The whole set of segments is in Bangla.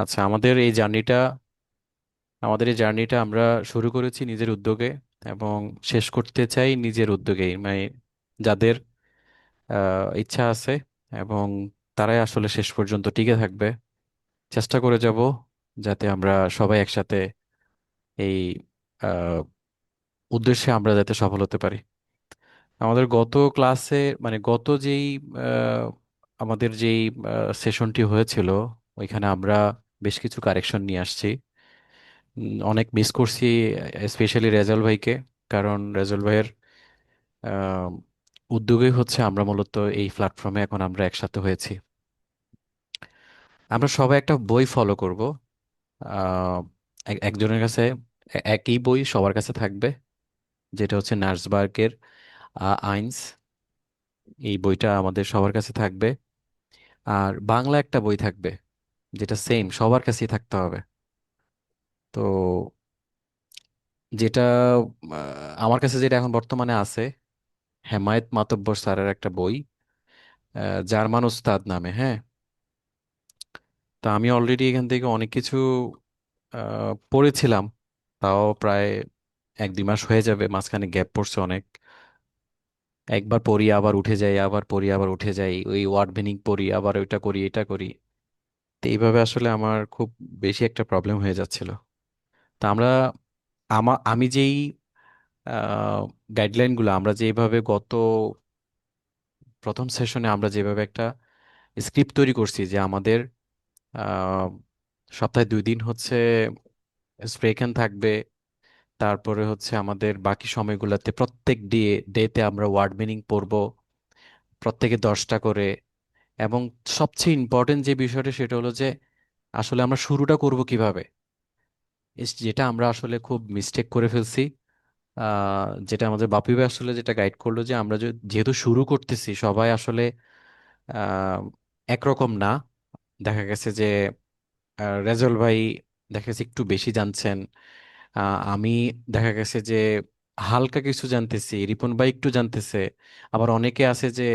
আচ্ছা, আমাদের এই জার্নিটা আমরা শুরু করেছি নিজের উদ্যোগে এবং শেষ করতে চাই নিজের উদ্যোগেই, মানে যাদের ইচ্ছা আছে এবং তারাই আসলে শেষ পর্যন্ত টিকে থাকবে। চেষ্টা করে যাব যাতে আমরা সবাই একসাথে এই আহ, উদ্দেশ্যে আমরা যাতে সফল হতে পারি। আমাদের গত ক্লাসে, মানে গত যেই আহ, আমাদের যেই সেশনটি হয়েছিল, ওইখানে আমরা বেশ কিছু কারেকশন নিয়ে আসছি। অনেক মিস করছি স্পেশালি রেজাল ভাইকে, কারণ রেজাল ভাইয়ের আহ, উদ্যোগই হচ্ছে আমরা মূলত এই প্ল্যাটফর্মে এখন আমরা একসাথে হয়েছি। আমরা সবাই একটা বই ফলো করব। আহ, একজনের কাছে একই বই সবার কাছে থাকবে, যেটা হচ্ছে নার্সবার্গের আইনস। এই বইটা আমাদের সবার কাছে থাকবে। আর বাংলা একটা বই থাকবে, যেটা সেম সবার কাছেই থাকতে হবে। তো যেটা আমার কাছে যেটা এখন বর্তমানে আছে, হেমায়েত মাতব্বর স্যারের একটা বই, জার্মান উস্তাদ নামে, হ্যাঁ। তা আমি অলরেডি এখান থেকে অনেক কিছু পড়েছিলাম। তাও প্রায় 1-2 মাস হয়ে যাবে, মাঝখানে গ্যাপ পড়ছে অনেক। একবার পড়ি আবার উঠে যাই, আবার পড়ি আবার উঠে যাই, ওই ওয়ার্ড মিনিং পড়ি আবার ওইটা করি এটা করি। তো এইভাবে আসলে আমার খুব বেশি একটা প্রবলেম হয়ে যাচ্ছিল। তা আমি যেই গাইডলাইনগুলো আমরা যেভাবে গত প্রথম সেশনে আমরা যেভাবে একটা স্ক্রিপ্ট তৈরি করছি, যে আমাদের আহ, সপ্তাহে 2 দিন হচ্ছে স্প্রেখান থাকবে, তারপরে হচ্ছে আমাদের বাকি সময়গুলোতে প্রত্যেক ডেতে আমরা ওয়ার্ড মিনিং পড়বো, প্রত্যেকে 10টা করে। এবং সবচেয়ে ইম্পর্টেন্ট যে বিষয়টা সেটা হলো যে আসলে আমরা শুরুটা করব কিভাবে, যেটা আমরা আসলে খুব মিস্টেক করে ফেলছি। যেটা আমাদের বাপি ভাই আসলে যেটা গাইড করলো, যে আমরা যেহেতু শুরু করতেছি সবাই আসলে আহ, একরকম না। দেখা গেছে যে রেজল ভাই দেখা গেছে একটু বেশি জানছেন। আমি দেখা গেছে যে হালকা কিছু জানতেছি, রিপন ভাই একটু জানতেছে। আবার অনেকে আছে যে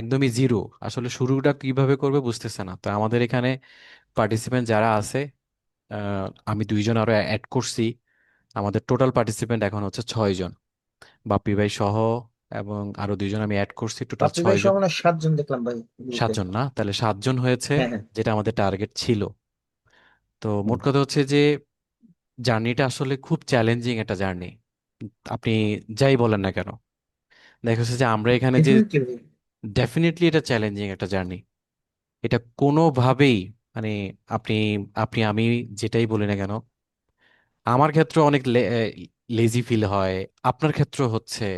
একদমই জিরো, আসলে শুরুটা কিভাবে করবে বুঝতেছে না। তো আমাদের এখানে পার্টিসিপেন্ট যারা আছে, আমি 2জন আরো অ্যাড করছি। আমাদের টোটাল পার্টিসিপেন্ট এখন হচ্ছে 6জন, বাপ্পি ভাই সহ। এবং আরো 2জন আমি অ্যাড করছি, টোটাল বাপ্পি ভাই 6জন। সহ মনে হয় 7 জন দেখলাম ভাই গ্রুপে। 7জন না, তাহলে 7জন হয়েছে, হ্যাঁ, হ্যাঁ। যেটা আমাদের টার্গেট ছিল। তো হুম। মোট কথা হচ্ছে যে জার্নিটা আসলে খুব চ্যালেঞ্জিং একটা জার্নি। আপনি যাই বলেন না কেন, দেখা যাচ্ছে যে আমরা এখানে যে ডেফিনেটলি ভাই। ডেফিনেটলি এটা চ্যালেঞ্জিং একটা জার্নি। এটা কোনোভাবেই, মানে আপনি আপনি আমি যেটাই বলি না কেন, আমার ক্ষেত্রে অনেক লেজি ফিল হয়, আপনার ক্ষেত্রে হচ্ছে,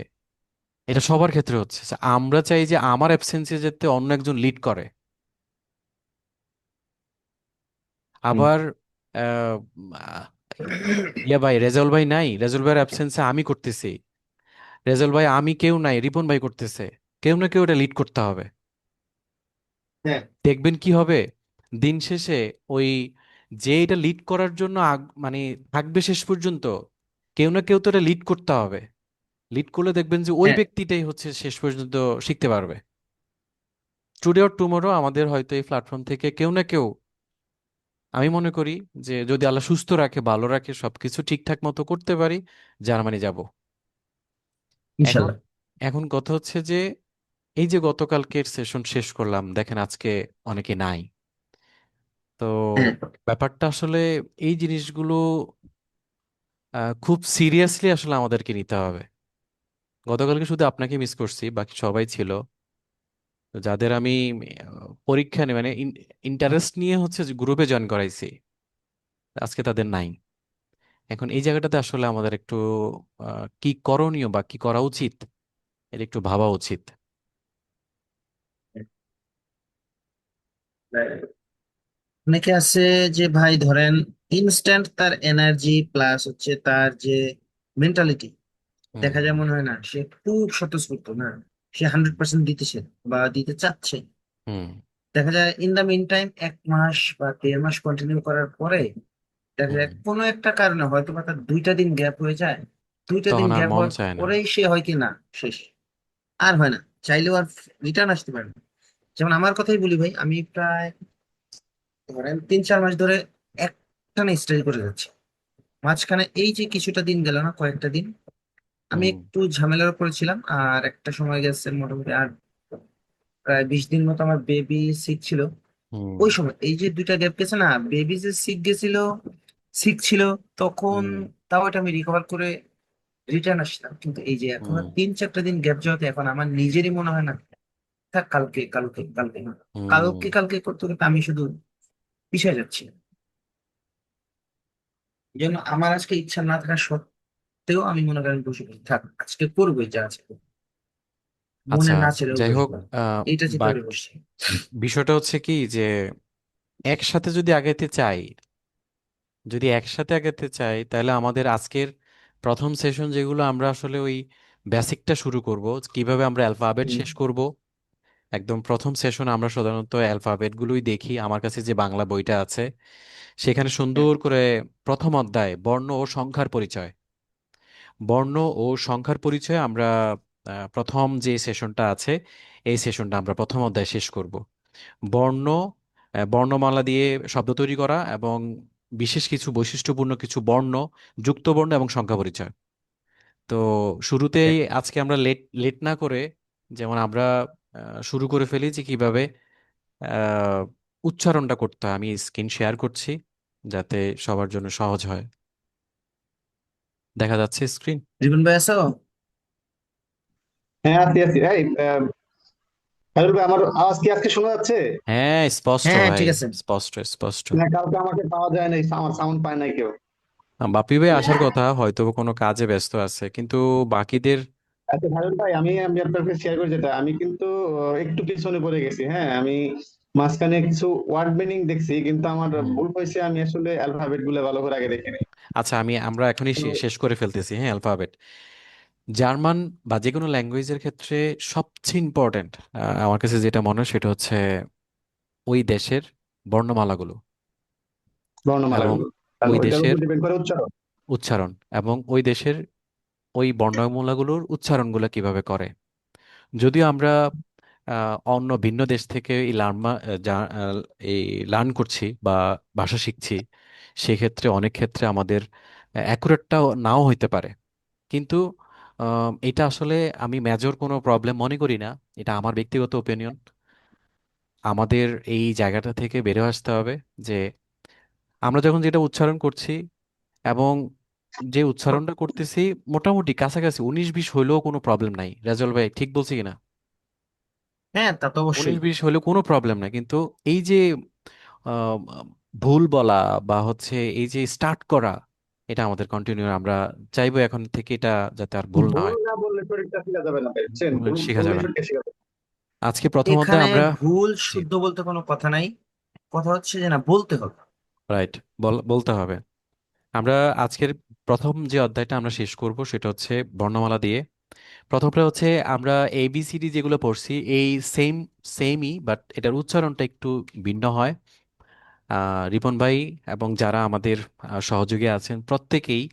এটা সবার ক্ষেত্রে হচ্ছে। So, আমরা চাই যে আমার অ্যাবসেন্সে যাতে অন্য একজন লিড করে। হুম। আবার আহ, আহ, ইয়া ভাই, রেজাউল ভাই নাই, রেজাউল ভাইয়ের অ্যাবসেন্সে আমি করতেছি। রেজাউল ভাই আমি, কেউ নাই, রিপন ভাই করতেছে। কেউ না কেউ এটা লিড করতে হবে। হ্যাঁ, দেখবেন কি হবে দিন শেষে, ওই যে এটা লিড করার জন্য মানে থাকবে শেষ পর্যন্ত, কেউ না কেউ তো এটা লিড করতে হবে। লিড করলে দেখবেন যে ওই হ্যাঁ। ব্যক্তিটাই হচ্ছে শেষ পর্যন্ত শিখতে পারবে। টুডে অর টুমোরো আমাদের হয়তো এই প্ল্যাটফর্ম থেকে কেউ না কেউ, আমি মনে করি যে যদি আল্লাহ সুস্থ রাখে, ভালো রাখে, সবকিছু ঠিকঠাক মতো করতে পারি, জার্মানি যাব। এখন ইনশাল্লাহ। এখন কথা হচ্ছে যে এই যে গতকালকের সেশন শেষ করলাম, দেখেন আজকে অনেকে নাই। তো হ্যাঁ। ব্যাপারটা আসলে এই জিনিসগুলো খুব সিরিয়াসলি আসলে আমাদেরকে নিতে হবে। গতকালকে শুধু আপনাকে মিস করছি, বাকি সবাই ছিল। তো যাদের আমি পরীক্ষা নিয়ে, মানে ইন্টারেস্ট নিয়ে হচ্ছে গ্রুপে জয়েন করাইছি, আজকে তাদের নাই। এখন এই জায়গাটাতে আসলে আমাদের একটু কি করণীয় বা কি করা উচিত, এটা একটু ভাবা উচিত। অনেকে আছে যে ভাই ধরেন ইনস্ট্যান্ট তার এনার্জি প্লাস হচ্ছে তার যে মেন্টালিটি, হুম, দেখা যায় মনে হয় না সে খুব স্বতঃস্ফূর্ত না, সে 100% দিতেছে বা দিতে চাচ্ছে। হুম। দেখা যায় ইন দা মিন টাইম 1 মাস বা 1.5 মাস কন্টিনিউ করার পরে দেখা হুম। যায় কোনো একটা কারণে হয়তো বা তার 2টা দিন গ্যাপ হয়ে যায়। 2টা দিন তখন আর গ্যাপ মন হওয়ার চায় না। পরেই সে হয় কি না শেষ, আর হয় না, চাইলেও আর রিটার্ন আসতে পারে না। যেমন আমার কথাই বলি ভাই, আমি প্রায় ধরেন 3-4 মাস ধরে একটানা স্টাডি করে যাচ্ছে। মাঝখানে এই যে কিছুটা দিন গেল না, কয়েকটা দিন আমি হুম। একটু ঝামেলার উপরে ছিলাম, আর একটা সময় গেছে মোটামুটি আর প্রায় 20 দিন মতো আমার বেবি সিক ছিল। হুম। ওই সময় এই যে 2টা গ্যাপ গেছে না, বেবি যে সিক গেছিল, সিক ছিল তখন, হুম। তাও এটা আমি রিকভার করে রিটার্ন আসলাম। কিন্তু এই যে এখন হুম। আর 3-4টা দিন গ্যাপ যাওয়াতে এখন আমার নিজেরই মনে হয় না, থাক কালকে কালকে কালকে না, হুম। কালকে কালকে করতে করতে আমি শুধু পিছিয়ে যাচ্ছি। এই জন্য আমার আজকে ইচ্ছা না থাকা সত্ত্বেও আমি মনে করেন বসে বসে থাক আজকে করবোই যা আছে করবো। মনে আচ্ছা, না ছেড়েও যাই হোক। বসবো, এইটা চিন্তা বাক করে বসছি। বিষয়টা হচ্ছে কি যে একসাথে যদি আগাইতে চাই, যদি একসাথে আগাতে চাই, তাহলে আমাদের আজকের প্রথম সেশন যেগুলো আমরা আসলে ওই বেসিকটা শুরু করব, কিভাবে আমরা অ্যালফাবেট হুম। শেষ করব। একদম প্রথম সেশন আমরা সাধারণত অ্যালফাবেট গুলোই দেখি। আমার কাছে যে বাংলা বইটা আছে সেখানে সুন্দর করে প্রথম অধ্যায় বর্ণ ও সংখ্যার পরিচয়, বর্ণ ও সংখ্যার পরিচয় আমরা প্রথম যে সেশনটা আছে এই সেশনটা আমরা প্রথম অধ্যায় শেষ করব। বর্ণ, বর্ণমালা দিয়ে শব্দ তৈরি করা এবং বিশেষ কিছু বৈশিষ্ট্যপূর্ণ কিছু বর্ণ, যুক্ত বর্ণ এবং সংখ্যা পরিচয়। তো শুরুতেই আজকে আমরা লেট লেট না করে, যেমন আমরা শুরু করে ফেলি যে কিভাবে আহ, উচ্চারণটা করতে হয়। আমি স্ক্রিন শেয়ার করছি যাতে সবার জন্য সহজ হয়। দেখা যাচ্ছে স্ক্রিন? রিপন ভাই আছো? হ্যাঁ, আছি আছি। এই হাবিব ভাই, আমার আওয়াজ কি আজকে শোনা যাচ্ছে? হ্যাঁ, স্পষ্ট হ্যাঁ হ্যাঁ ভাই। ঠিক আছে। স্পষ্ট স্পষ্ট। না, কালকে আমাকে পাওয়া যায় নাই, আমার সাউন্ড পায় নাই কেউ। বাপি ভাই আসার কথা, হয়তো কোনো কাজে ব্যস্ত আছে, কিন্তু বাকিদের। আচ্ছা হাবিব ভাই, আমি আমি আপনাকে শেয়ার করি যেটা, আমি কিন্তু একটু পিছনে পড়ে গেছি। হ্যাঁ, আমি মাঝখানে কিছু ওয়ার্ড মিনিং দেখছি, কিন্তু আমার হুম। ভুল হয়েছে, আমি আসলে অ্যালফাবেট গুলো ভালো করে আগে দেখিনি। আচ্ছা, আমরা এখনই তো শেষ করে ফেলতেছি। হ্যাঁ, অ্যালফাবেট। জার্মান বা যে কোনো ল্যাঙ্গুয়েজের ক্ষেত্রে সবচেয়ে ইম্পর্ট্যান্ট আমার কাছে যেটা মনে হয় সেটা হচ্ছে ওই দেশের বর্ণমালাগুলো বর্ণমালা এবং গুলো, ওই তারপর ওইটার দেশের উপর ডিপেন্ড করে উচ্চারণ। উচ্চারণ, এবং ওই দেশের ওই বর্ণমালাগুলোর উচ্চারণগুলো কিভাবে করে। যদিও আমরা অন্য ভিন্ন দেশ থেকে এই এই লার্ন করছি বা ভাষা শিখছি, সেক্ষেত্রে অনেক ক্ষেত্রে আমাদের অ্যাকুরেটটাও নাও হইতে পারে। কিন্তু এটা আসলে আমি মেজর কোনো প্রবলেম মনে করি না। এটা আমার ব্যক্তিগত ওপিনিয়ন। আমাদের এই জায়গাটা থেকে বেরো আসতে হবে যে আমরা যখন যেটা উচ্চারণ করছি এবং যে উচ্চারণটা করতেছি মোটামুটি কাছাকাছি 19-20 হইলেও কোনো প্রবলেম নাই। রাজল ভাই ঠিক বলছি কিনা? হ্যাঁ তা তো উনিশ অবশ্যই। বিশ হইলেও কোনো প্রবলেম নাই, কিন্তু এই যে আহ, ভুল বলা বা হচ্ছে এই যে স্টার্ট করা, এটা আমাদের কন্টিনিউ। আমরা চাইবো এখন থেকে এটা যাতে আর ভুল না ভুল হয়। না বললে শরীরটা শেখা যাবে না ভাই, বুঝছেন? ভুল শেখা বললে যাবে না। শরীরটা শেখা যাবে আজকে প্রথম অধ্যায়ে এখানে আমরা। ভুল জি। শুদ্ধ বলতে কোনো কথা নাই, কথা হচ্ছে যে না বলতে হবে। রাইট। বলতে হবে। আমরা আজকের প্রথম যে অধ্যায়টা আমরা শেষ করব সেটা হচ্ছে বর্ণমালা দিয়ে। প্রথমটা হচ্ছে আমরা এবিসিডি যেগুলো পড়ছি এই সেম সেমই, বাট এটার উচ্চারণটা একটু ভিন্ন হয়। রিপন ভাই এবং যারা আমাদের সহযোগী আছেন প্রত্যেকেই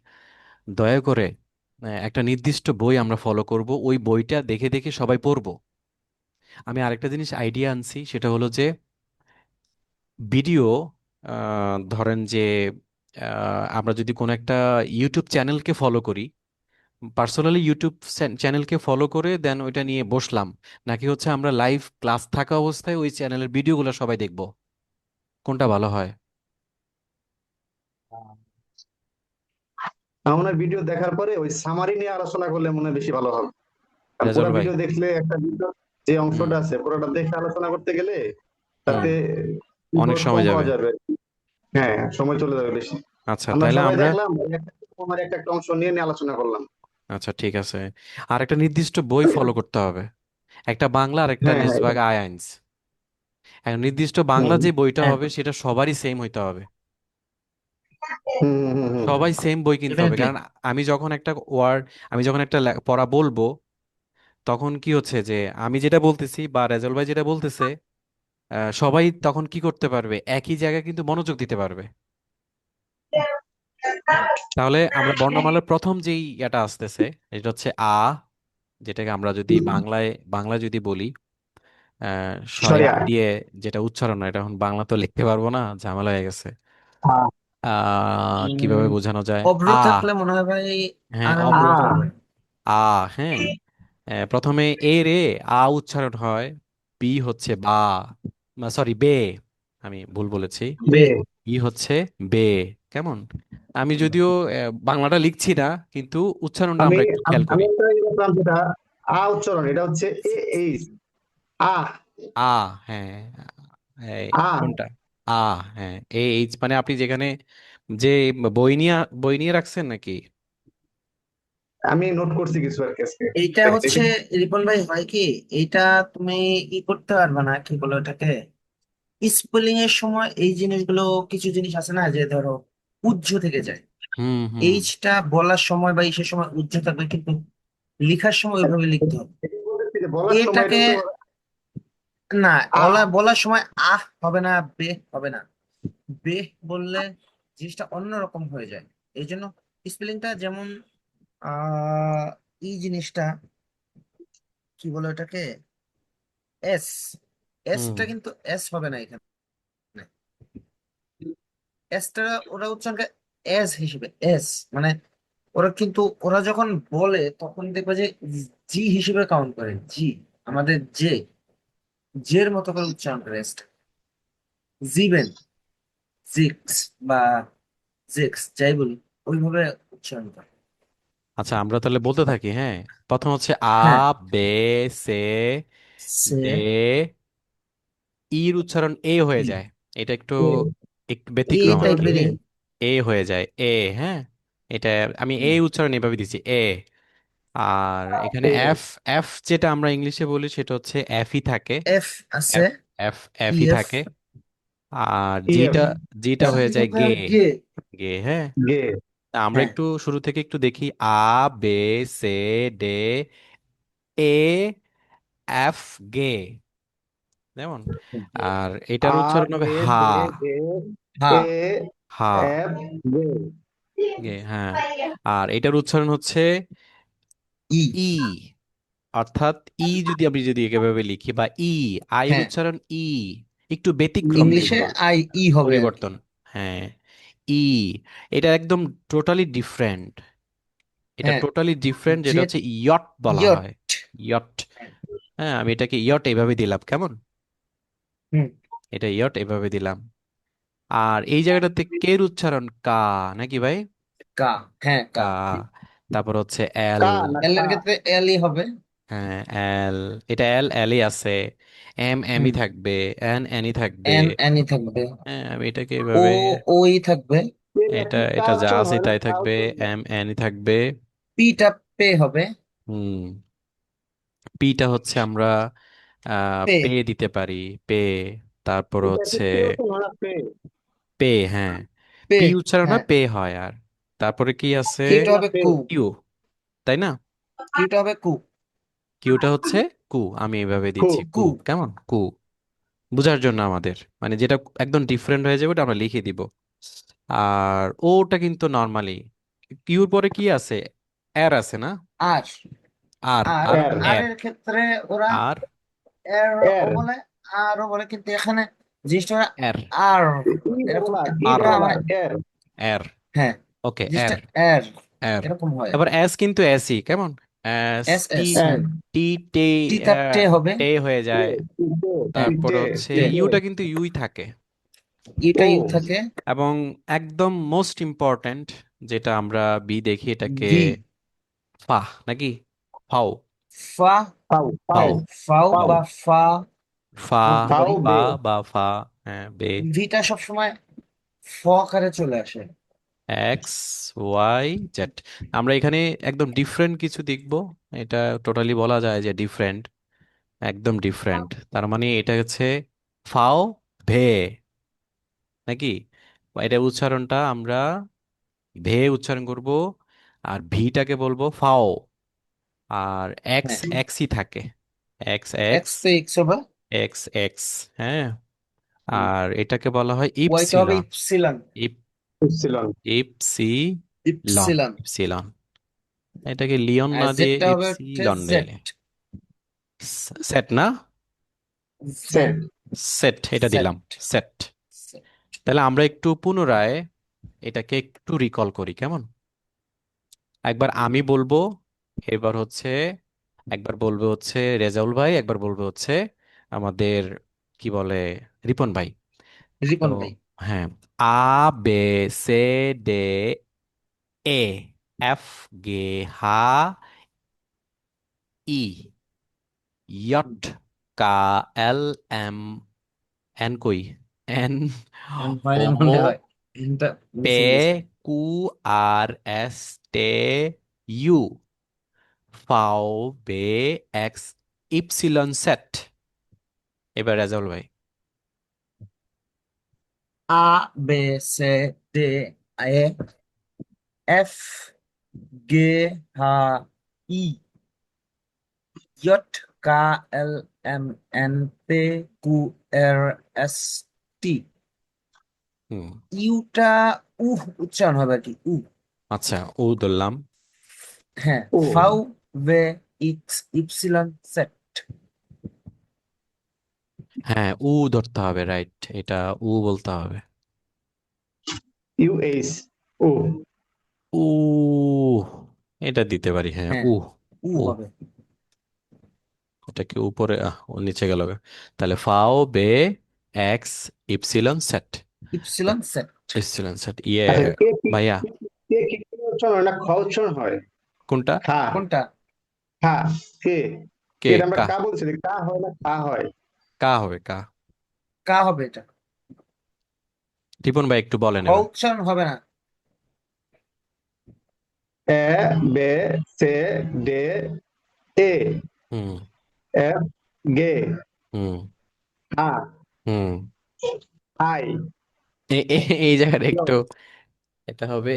দয়া করে একটা নির্দিষ্ট বই আমরা ফলো করব, ওই বইটা দেখে দেখে সবাই পড়বো। আমি আরেকটা জিনিস আইডিয়া আনছি, সেটা হলো যে ভিডিও, ধরেন যে আমরা যদি কোনো একটা ইউটিউব চ্যানেলকে ফলো করি, পার্সোনালি ইউটিউব চ্যানেলকে ফলো করে দেন ওইটা নিয়ে বসলাম, নাকি হচ্ছে আমরা লাইভ ক্লাস থাকা অবস্থায় ওই চ্যানেলের ভিডিওগুলো সবাই দেখব, কোনটা ভালো হয়? আমার মনে হয় ভিডিও দেখার পরে ওই সামারি নিয়ে আলোচনা করলে মনে হয় বেশি ভালো হবে। আর রেজাউল পুরো ভাই। ভিডিও দেখলে, একটা ভিডিও যে হুম। অংশটা আছে পুরোটা দেখে আলোচনা করতে গেলে হুম। তাতে অনেক বোধ সময় কম পাওয়া যাবে। যাবে। হ্যাঁ, সময় চলে যাবে বেশি। আচ্ছা, আমরা তাহলে সবাই আমরা। দেখলাম, আমার একটা একটা অংশ নিয়ে নিয়ে আলোচনা করলাম। আচ্ছা, ঠিক আছে। আর একটা নির্দিষ্ট বই ফলো করতে হবে, একটা বাংলা আর একটা হ্যাঁ হ্যাঁ, নেসবাগ আয়াইনস। একটা নির্দিষ্ট বাংলা হুম যে বইটা হ্যাঁ হবে সেটা সবারই সেম হইতে হবে। হুম হুম হুম হুম। সবাই সেম বই কিনতে হবে, ডেফিনেটলি। কারণ আমি যখন একটা ওয়ার্ড, আমি যখন একটা পড়া বলবো, তখন কি হচ্ছে যে আমি যেটা বলতেছি বা রেজাউল ভাই যেটা বলতেছে, সবাই তখন কি করতে পারবে, একই জায়গায় কিন্তু মনোযোগ দিতে পারবে। তাহলে আমরা বর্ণমালার প্রথম যেই এটা আসতেছে এটা হচ্ছে আ, যেটাকে আমরা যদি বাংলায় বাংলায় যদি বলি সরি সরিয়া। আই দিয়ে যেটা উচ্চারণ হয়, এটা এখন বাংলা তো লিখতে পারবো না, ঝামেলা হয়ে গেছে। আ কিভাবে উম, বোঝানো যায়? অভ্র থাকলে মনে হয় ভাই হ্যাঁ, আরের অব্র মতো আ হবে। আ হ্যাঁ। প্রথমে এ রে উচ্চারণ হয়, বি হচ্ছে বা, সরি বে, আমি ভুল বলেছি। বে। ই হচ্ছে বে। কেমন? আমি যদিও বাংলাটা লিখছি না, কিন্তু উচ্চারণটা আমি আমরা একটু খেয়াল করি। আমি একটা দেখলাম যেটা উচ্চারণ, এটা হচ্ছে এ এইচ। আ আ, হ্যাঁ, এই আ কোনটা? আ, হ্যাঁ, এ এইচ মানে আপনি যেখানে যে বই নিয়ে বই নিয়ে রাখছেন নাকি? আমি নোট করছি কিছু আর কি আজকে। এইটা হচ্ছে রিপন ভাই, হয় কি, এইটা তুমি করতে পারবে না, কি বলো এটাকে, স্পেলিং এর সময় এই জিনিসগুলো, কিছু জিনিস আছে না, যে ধরো উজ্জ থেকে যায়, হুম হুম এইচটা বলার সময় বা ইসের সময় উজ্জ থাকবে, কিন্তু লেখার সময় ওইভাবে লিখতে হবে। এটা বলতেছি যে বলার সময় এটা এটাকে, তো না, আ বলার সময় আহ হবে না, বে হবে না। বে বললে জিনিসটা অন্যরকম হয়ে যায়। এই জন্য স্পেলিংটা যেমন আহ এই জিনিসটা, কি বলে ওটাকে, এস, হুম। এসটা কিন্তু এস হবে না এখানে, এসটা ওরা উচ্চারণ করে এস হিসেবে, এস মানে ওরা কিন্তু, ওরা যখন বলে তখন দেখবে যে জি হিসেবে কাউন্ট করে, জি, আমাদের জে, জের মতো করে উচ্চারণ করে এসটা, জিবেন, জিক্স বা জেক্স যাই বলি, ওইভাবে উচ্চারণ করে। আচ্ছা, আমরা তাহলে বলতে থাকি, হ্যাঁ। প্রথম হচ্ছে আ, হ্যাঁ, বে, সে, সে, দে, ইর উচ্চারণ এ হয়ে ই, যায়। এটা একটু এ একটু এ ব্যতিক্রম আর কি। টাইপেরই। এ হয়ে যায় এ, হ্যাঁ। এটা আমি এ উচ্চারণ এভাবে দিচ্ছি, এ। আর এখানে এ এফ, এফ যেটা আমরা ইংলিশে বলি সেটা হচ্ছে এফই থাকে। এফ আছে, এফ, এফ, এফই ইএফ, থাকে। আর ইএফ জিটা, জিটা হয়ে ই যায় হবে গে, গে। গে, হ্যাঁ। গে। তা আমরা হ্যাঁ, একটু শুরু থেকে একটু দেখি, আ, বে, সে, ডে, এ, এফ, গে, যেমন। আর এটার আ উচ্চারণ হবে বে হা, দে গে হ্যাঁ, এ হা, এফ গে। গে, হ্যাঁ। আর এটার উচ্চারণ হচ্ছে ই, ই, অর্থাৎ ই, যদি আমি যদি এভাবে লিখি বা ই, আয়ের হ্যাঁ, উচ্চারণ ই, একটু ব্যতিক্রম ইংলিশে কিন্তু, আই ই হবে আর কি। পরিবর্তন। হ্যাঁ, ই, এটা একদম টোটালি ডিফারেন্ট। এটা হ্যাঁ, টোটালি ডিফারেন্ট, যেটা যে হচ্ছে ইয়ট বলা ইয়ট। হয়, ইয়ট। হ্যাঁ, আমি এটাকে ইয়ট এভাবে দিলাম, কেমন? হুম, এটা ইয়ট এভাবে দিলাম। আর এই জায়গাটাতে কের উচ্চারণ কা, নাকি ভাই? কা, হ্যাঁ কা। কা। তারপর হচ্ছে এল। কা না এল কা। এর ক্ষেত্রে এল ই হবে। হ্যাঁ, এল, এটা এল, এলই আছে। এম, এমই হুম, থাকবে। এন, এনই থাকবে। এন এনই থাকবে। হ্যাঁ, আমি এটাকে ও, এভাবে, ওই থাকবে। পেটা এটা কি কা এটা যা উচ্চারণ আছে হয় না, তাই কা থাকবে। উচ্চারণ হয়। এম, এনই থাকবে। পিটা পে হবে। হুম। পিটা হচ্ছে আমরা পে, পে দিতে পারি, পে। তারপর এটা কি হচ্ছে পে উচ্চারণ হয় না পে? পে, হ্যাঁ। পে, পি উচ্চারণ হ্যাঁ। হয় পে হয়। আর তারপরে কি আছে? পে কিউটা না হবে পে। কু, কিউ, তাই না? কিউটা হবে কু, কিউটা হচ্ছে কু, আমি এভাবে কু। দিচ্ছি, কু, কু। কেমন? কু, বোঝার জন্য আমাদের, মানে যেটা একদম ডিফারেন্ট হয়ে যাবে ওটা আমরা লিখে দিব। আর ওটা কিন্তু নর্মালি, কিউর পরে কি আছে? এর আছে না? আর, আর, আর, আর, এর আর এর, এর ক্ষেত্রে ওরা আর, এর ও এর বলে, আরও বলে, কিন্তু এখানে জিনিসটা ওরা এর, আর, ই এরকম ডাবল আর, ই আর, ওরা ডাবল মানে, আর, এর। এর, হ্যাঁ, ওকে, জিনিসটা এর, এর এর। এরকম হয়। তারপর এস কিন্তু এসই, কেমন? এস, এস টি, এস, এর হ্যাঁ, টি, টে, টি তার টে হবে। টে হয়ে টে যায়। টে হ্যাঁ, তারপর টে হচ্ছে টে, টে। ইউটা কিন্তু ইউই থাকে। ইটা ও ইউ থাকে। এবং একদম মোস্ট ইম্পর্ট্যান্ট, যেটা আমরা বি দেখি, এটাকে ভি, ফা, নাকি ফাও, ফা, পাও পাও ফাও, হ্যাঁ, ফাও পাও বা ফা ফা, বলতে পাও পারি। ফা বে। বা ফা, হ্যাঁ, বে। ভিটা সবসময় ফ আকারে চলে আসে। X, Y, Z. আমরা এখানে একদম ডিফারেন্ট কিছু দেখব। এটা টোটালি বলা যায় যে ডিফারেন্ট, একদম ডিফারেন্ট। তার মানে এটা হচ্ছে ফাও ভে, নাকি? এটা উচ্চারণটা আমরা ভে উচ্চারণ করব, আর ভিটাকে বলবো ফাও। আর এক্স, হ্যাঁ, এক্সই থাকে, এক্স, এক্স এক্স, তো এক্স হবে। এক্স, এক্স, হ্যাঁ। আর এটাকে বলা হয় ওয়াইটা হবে epsilon, epsilon, ইপ, epsilon. Epsilon, epsilon. Epsilon. এটাকে লিওন আর না দিয়ে জেডটা হবে হচ্ছে ইপসিলন জেড। দিলে সেট না? সেট। জেড, সেট, এটা সেট, দিলাম। সেট। সেট। তাহলে আমরা একটু পুনরায় এটাকে একটু রিকল করি, কেমন? একবার আমি বলবো, এবার হচ্ছে একবার বলবে হচ্ছে রেজাউল ভাই, একবার বলবে হচ্ছে আমাদের কি বলে রিপন ভাই। তো রিপন ভাই। হ্যাঁ, আ বে সে ডে এ এফ গে হা ই ইয়ট কা এল এম এন কই এন এন্ড হয় ও না মনে হয়, এন্ডটা পে মিস হয়ে গেছে। কু আর এস টে ইউ ফাও বে এক্স ইপসিলন সেট। এবার রেজাউল ভাই। আ বে সে ডে এ এফ গে হা ই ইয়ট কা এল এম এন পে কু আর এস টি। হুম। ইউটা উচ্চারণ হবে আর কি, আচ্ছা, ও ধরলাম। হ্যাঁ। ও, ফাউ ভে ইক্স ইপসিলন সেট। হ্যাঁ, উ ধরতে হবে, রাইট, এটা উ বলতে হবে। ইউএইচ, ও। উ, এটা দিতে পারি, হ্যাঁ, হ্যাঁ, উ। উ, হবে। এটা কি উপরে ও নিচে গেল গা। তাহলে ফাও বে x epsilon set. Epsilon set. Epsilon set, ইয়ে। আচ্ছা, কে কি, ভাইয়া, কে কি কি উচ্চারণ হয় না খ উচ্চারণ হয়? কোনটা? খা, কোনটা? খা, কে, কে এটা আমরা কা? কা বলছি, কা হয় না খা হয়? কা হবে, কা। কা হবে এটা। টিপন ভাই একটু খ বলেন এবার। উচ্চারণ হবে না। এ বে সে ডে এ হুম। এফ গে হুম। হা হুম। আই এই জায়গাটা একটু, এটা হবে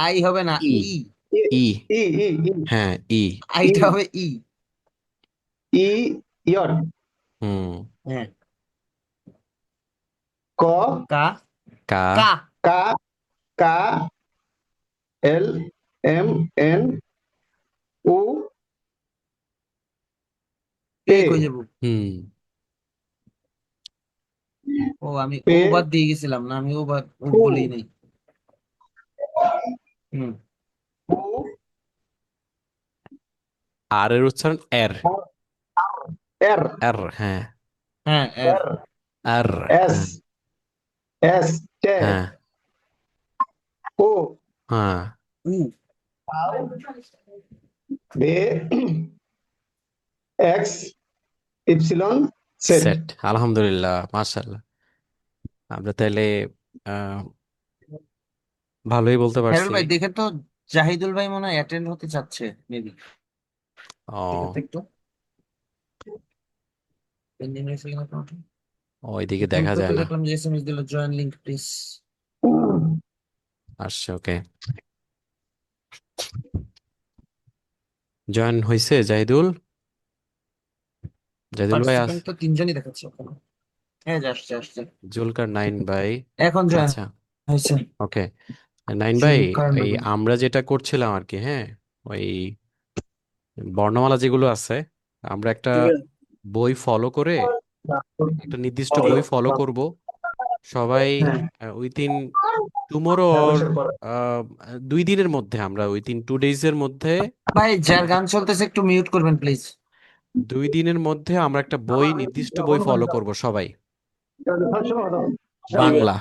আই হবে না, ই। ই। ই ই, ই ই ই হ্যাঁ, ই। ই আইটা হবে ই। ই ইয়ট হুম। হ্যাঁ। ক কা, কা। কা। কা কা L M N O P P কই যাবো? হুম। ও আমি ও পে বাদ দিয়ে গেছিলাম না, আমি ও বাদ ও ও বলি নাই। হুম। ও আর এর উচ্চারণ এর। এর এর, হ্যাঁ। হ্যাঁ, এর। এর আর, এস হ্যাঁ। এস টে হ্যাঁ। ও হ্যাঁ। উ। বে এক্স ইপসিলন সেট। সেট, আলহামদুলিল্লাহ, মাশাআল্লাহ। আমরা তাহলে আহ, ভালোই বলতে হ্যারোল পারছি। ভাই দেখে তো, জাহিদুল ভাই মনে হয় অ্যাটেন্ড হতে চাচ্ছে মেবি। দেখে তো ও, একটু পেন্ডিং রয়েছে কিনা কোনোটা। ওইদিকে দেখা গ্রুপে তো যায় না। দেখলাম যে এসএমএস দিল, জয়েন লিংক প্লিজ। আসছে, ওকে। জয়েন হয়েছে জাহিদুল? জাহিদুল ভাই পার্টিসিপেন্ট তো তিনজনই দেখাচ্ছে ওখানে। হ্যাঁ, যে আসছে আসছে। জুলকার নাইন ভাই। এখন জয়েন আচ্ছা, হয়েছে। ওকে। নাইন ভাই, জুলকার এই নাইন। আমরা যেটা করছিলাম আর কি, হ্যাঁ, ওই বর্ণমালা যেগুলো আছে, আমরা একটা বই ফলো করে, একটা নির্দিষ্ট বই ফলো করব সবাই। হ্যাঁ উইথিন টুমোরো ওর 2 দিনের মধ্যে, আমরা উইথিন 2 ডেজের মধ্যে, ভাই, যার গান চলতেছে একটু মিউট করবেন প্লিজ। 2 দিনের মধ্যে আমরা একটা বই, নির্দিষ্ট বই ফলো করব সবাই। জি ভাই। বাংলা,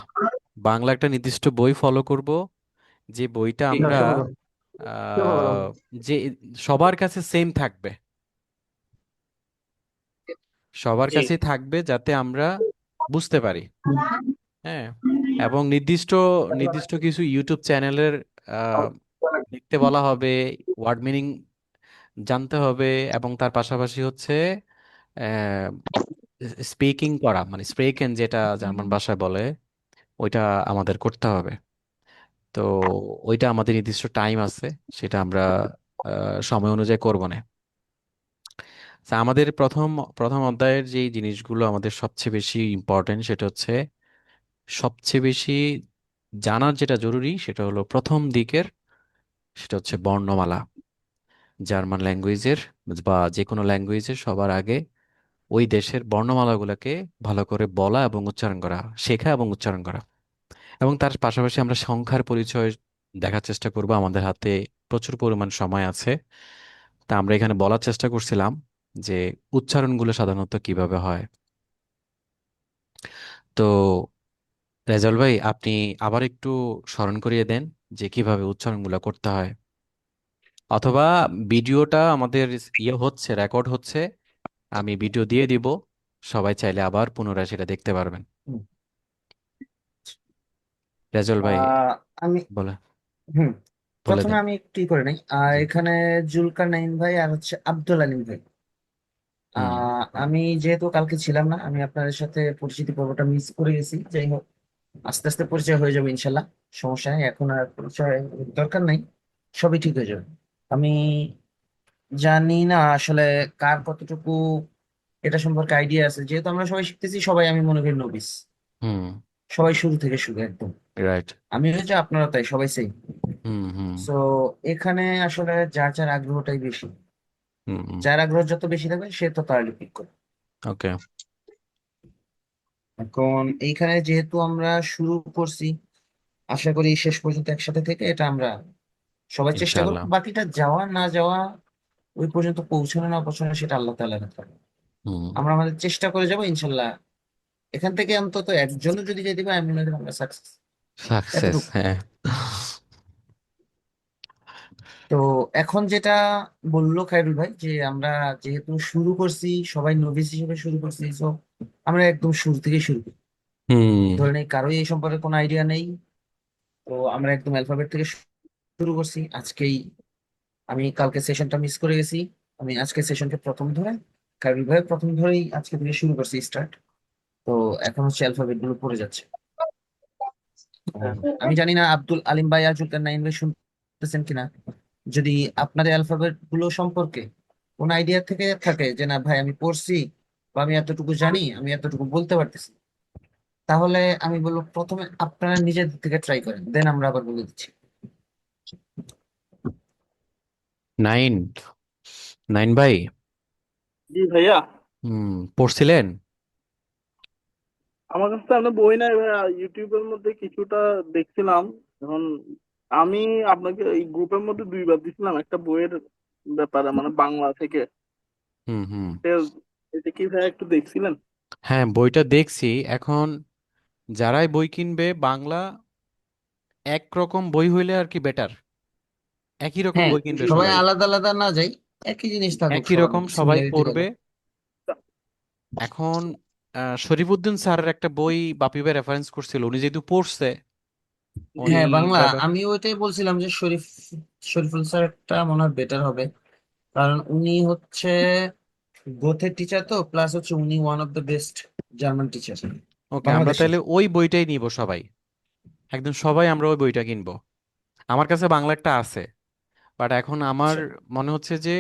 বাংলা একটা নির্দিষ্ট বই ফলো করব, যে বইটা আমরা আহ, যে সবার কাছে সেম থাকবে, সবার জি। কাছেই থাকবে, যাতে আমরা বুঝতে পারি। হ্যাঁ, এবং নির্দিষ্ট নির্দিষ্ট কিছু ইউটিউব চ্যানেলের আহ, দেখতে বলা হবে, ওয়ার্ড মিনিং জানতে হবে, এবং তার পাশাপাশি হচ্ছে স্পিকিং করা, মানে স্প্রেকেন যেটা জার্মান ভাষায় বলে, ওইটা আমাদের করতে হবে। তো ওইটা আমাদের নির্দিষ্ট টাইম আছে, সেটা আমরা সময় অনুযায়ী করব না। তা আমাদের প্রথম প্রথম অধ্যায়ের যে জিনিসগুলো আমাদের সবচেয়ে বেশি ইম্পর্টেন্ট, সেটা হচ্ছে সবচেয়ে বেশি জানার যেটা জরুরি, সেটা হলো প্রথম দিকের, সেটা হচ্ছে বর্ণমালা। জার্মান ল্যাঙ্গুয়েজের বা যে কোনো ল্যাঙ্গুয়েজের সবার আগে ওই দেশের বর্ণমালাগুলোকে ভালো করে বলা এবং উচ্চারণ করা, শেখা এবং উচ্চারণ করা। এবং তার পাশাপাশি আমরা সংখ্যার পরিচয় দেখার চেষ্টা করব। আমাদের হাতে প্রচুর পরিমাণ সময় আছে, তা আমরা এখানে বলার চেষ্টা করছিলাম যে উচ্চারণগুলো সাধারণত কিভাবে হয়। তো রেজাউল ভাই, আপনি আবার একটু স্মরণ করিয়ে দেন যে কিভাবে উচ্চারণগুলো করতে হয়। অথবা ভিডিওটা আমাদের হচ্ছে, রেকর্ড হচ্ছে, আমি ভিডিও দিয়ে দিব, সবাই চাইলে আবার পুনরায় সেটা দেখতে পারবেন। হুম। রেজাউল ভাই, আহ আমি বলে হুম বলে প্রথমে দেন। আমি একটু করে নেই। জি। এখানে জুলকার নাইন ভাই আর হচ্ছে আব্দুল আলিম ভাই। হুম আমি যেহেতু কালকে ছিলাম না, আমি আপনাদের সাথে পরিচিতি পর্বটা মিস করে গেছি। যাই হোক, আস্তে আস্তে পরিচয় হয়ে যাবে ইনশাল্লাহ। সমস্যা নেই, এখন আর পরিচয় দরকার নাই, সবই ঠিক হয়ে যাবে। আমি জানি না আসলে কার কতটুকু এটা সম্পর্কে আইডিয়া আছে। যেহেতু আমরা সবাই শিখতেছি, সবাই আমি মনে করি নবিস, হুম। সবাই শুরু থেকে শুরু একদম। রাইট। আমি হচ্ছে আপনারা তাই সবাই সেম। হুম হুম সো এখানে আসলে যার যার আগ্রহটাই বেশি, হুম হুম। যার আগ্রহ যত বেশি থাকবে সে তো তাড়াতাড়ি পিক করবে। ওকে। এখন এইখানে যেহেতু আমরা শুরু করছি, আশা করি শেষ পর্যন্ত একসাথে থেকে এটা আমরা সবাই চেষ্টা করবো। ইনশাআল্লাহ। বাকিটা যাওয়া না যাওয়া, ওই পর্যন্ত পৌঁছানো না পৌঁছানো, সেটা আল্লাহ তাআলার ব্যাপার। হুম। আমরা আমাদের চেষ্টা করে যাবো ইনশাল্লাহ। এখান থেকে অন্তত একজনও যদি যেতে পারে, আমি মনে করি আমরা সাকসেস। সাকসেস, এতটুকু। হ্যাঁ। তো এখন যেটা বললো খায়রুল ভাই, যে আমরা যেহেতু শুরু করছি, সবাই নভিস হিসেবে শুরু করছি, তো আমরা একদম শুরু থেকে শুরু করি। হুম ধরে নেই কারোই এই সম্পর্কে কোনো আইডিয়া নেই, তো আমরা একদম অ্যালফাবেট থেকে শুরু করছি আজকেই। আমি কালকে সেশনটা মিস করে গেছি, আমি আজকে সেশনকে প্রথম ধরে, খায়রুল ভাই প্রথম ধরেই আজকে থেকে শুরু করছি স্টার্ট। তো এখন হচ্ছে অ্যালফাবেট গুলো পড়ে যাচ্ছে। আমি জানি না আব্দুল আলিম ভাই আর জুলকার নাইন ভাই শুনতেছেন কিনা। যদি আপনাদের অ্যালফাবেট গুলো সম্পর্কে কোন আইডিয়া থেকে থাকে যে না ভাই আমি পড়ছি, বা আমি এতটুকু জানি, আমি এতটুকু বলতে পারতেছি, তাহলে আমি বলবো প্রথমে আপনারা নিজের দিক থেকে ট্রাই করেন, দেন আমরা আবার বলে দিচ্ছি। নাইন, নাইন ভাই। জি ভাইয়া। হুম, পড়ছিলেন? আমার কাছে তো আপনার বই নাই ভাইয়া, ইউটিউবের মধ্যে কিছুটা দেখছিলাম। এখন আমি আপনাকে এই গ্রুপের মধ্যে দুইবার দিছিলাম একটা বইয়ের ব্যাপারে, মানে বাংলা থেকে। হুম হুম। এটা এটা কি ভাইয়া একটু দেখছিলেন? হ্যাঁ, বইটা দেখছি। এখন যারাই বই কিনবে বাংলা, একরকম বই হইলে আর কি বেটার, একই রকম হ্যাঁ, বই কিনবে সবাই সবাই, আলাদা আলাদা না যাই, একই জিনিস থাকুক, একই সবার রকম মধ্যে সবাই সিমিলারিটি পড়বে। থাকুক। এখন শরীফুদ্দিন স্যারের একটা বই বাপি ভাই রেফারেন্স করছিল, উনি যেহেতু পড়ছে, উনি হ্যাঁ, বাংলা। ব্যাপার। আমি ওইটাই বলছিলাম যে শরীফুল স্যারটা মনে হয় বেটার হবে, কারণ উনি হচ্ছে গোথের টিচার, তো প্লাস হচ্ছে উনি one of the best German teacher okay, আমরা বাংলাদেশের। তাহলে ওই বইটাই নিব সবাই, একদম সবাই আমরা ওই বইটা কিনবো। আমার কাছে বাংলা একটা আছে, বাট এখন আমার আচ্ছা। মনে হচ্ছে যে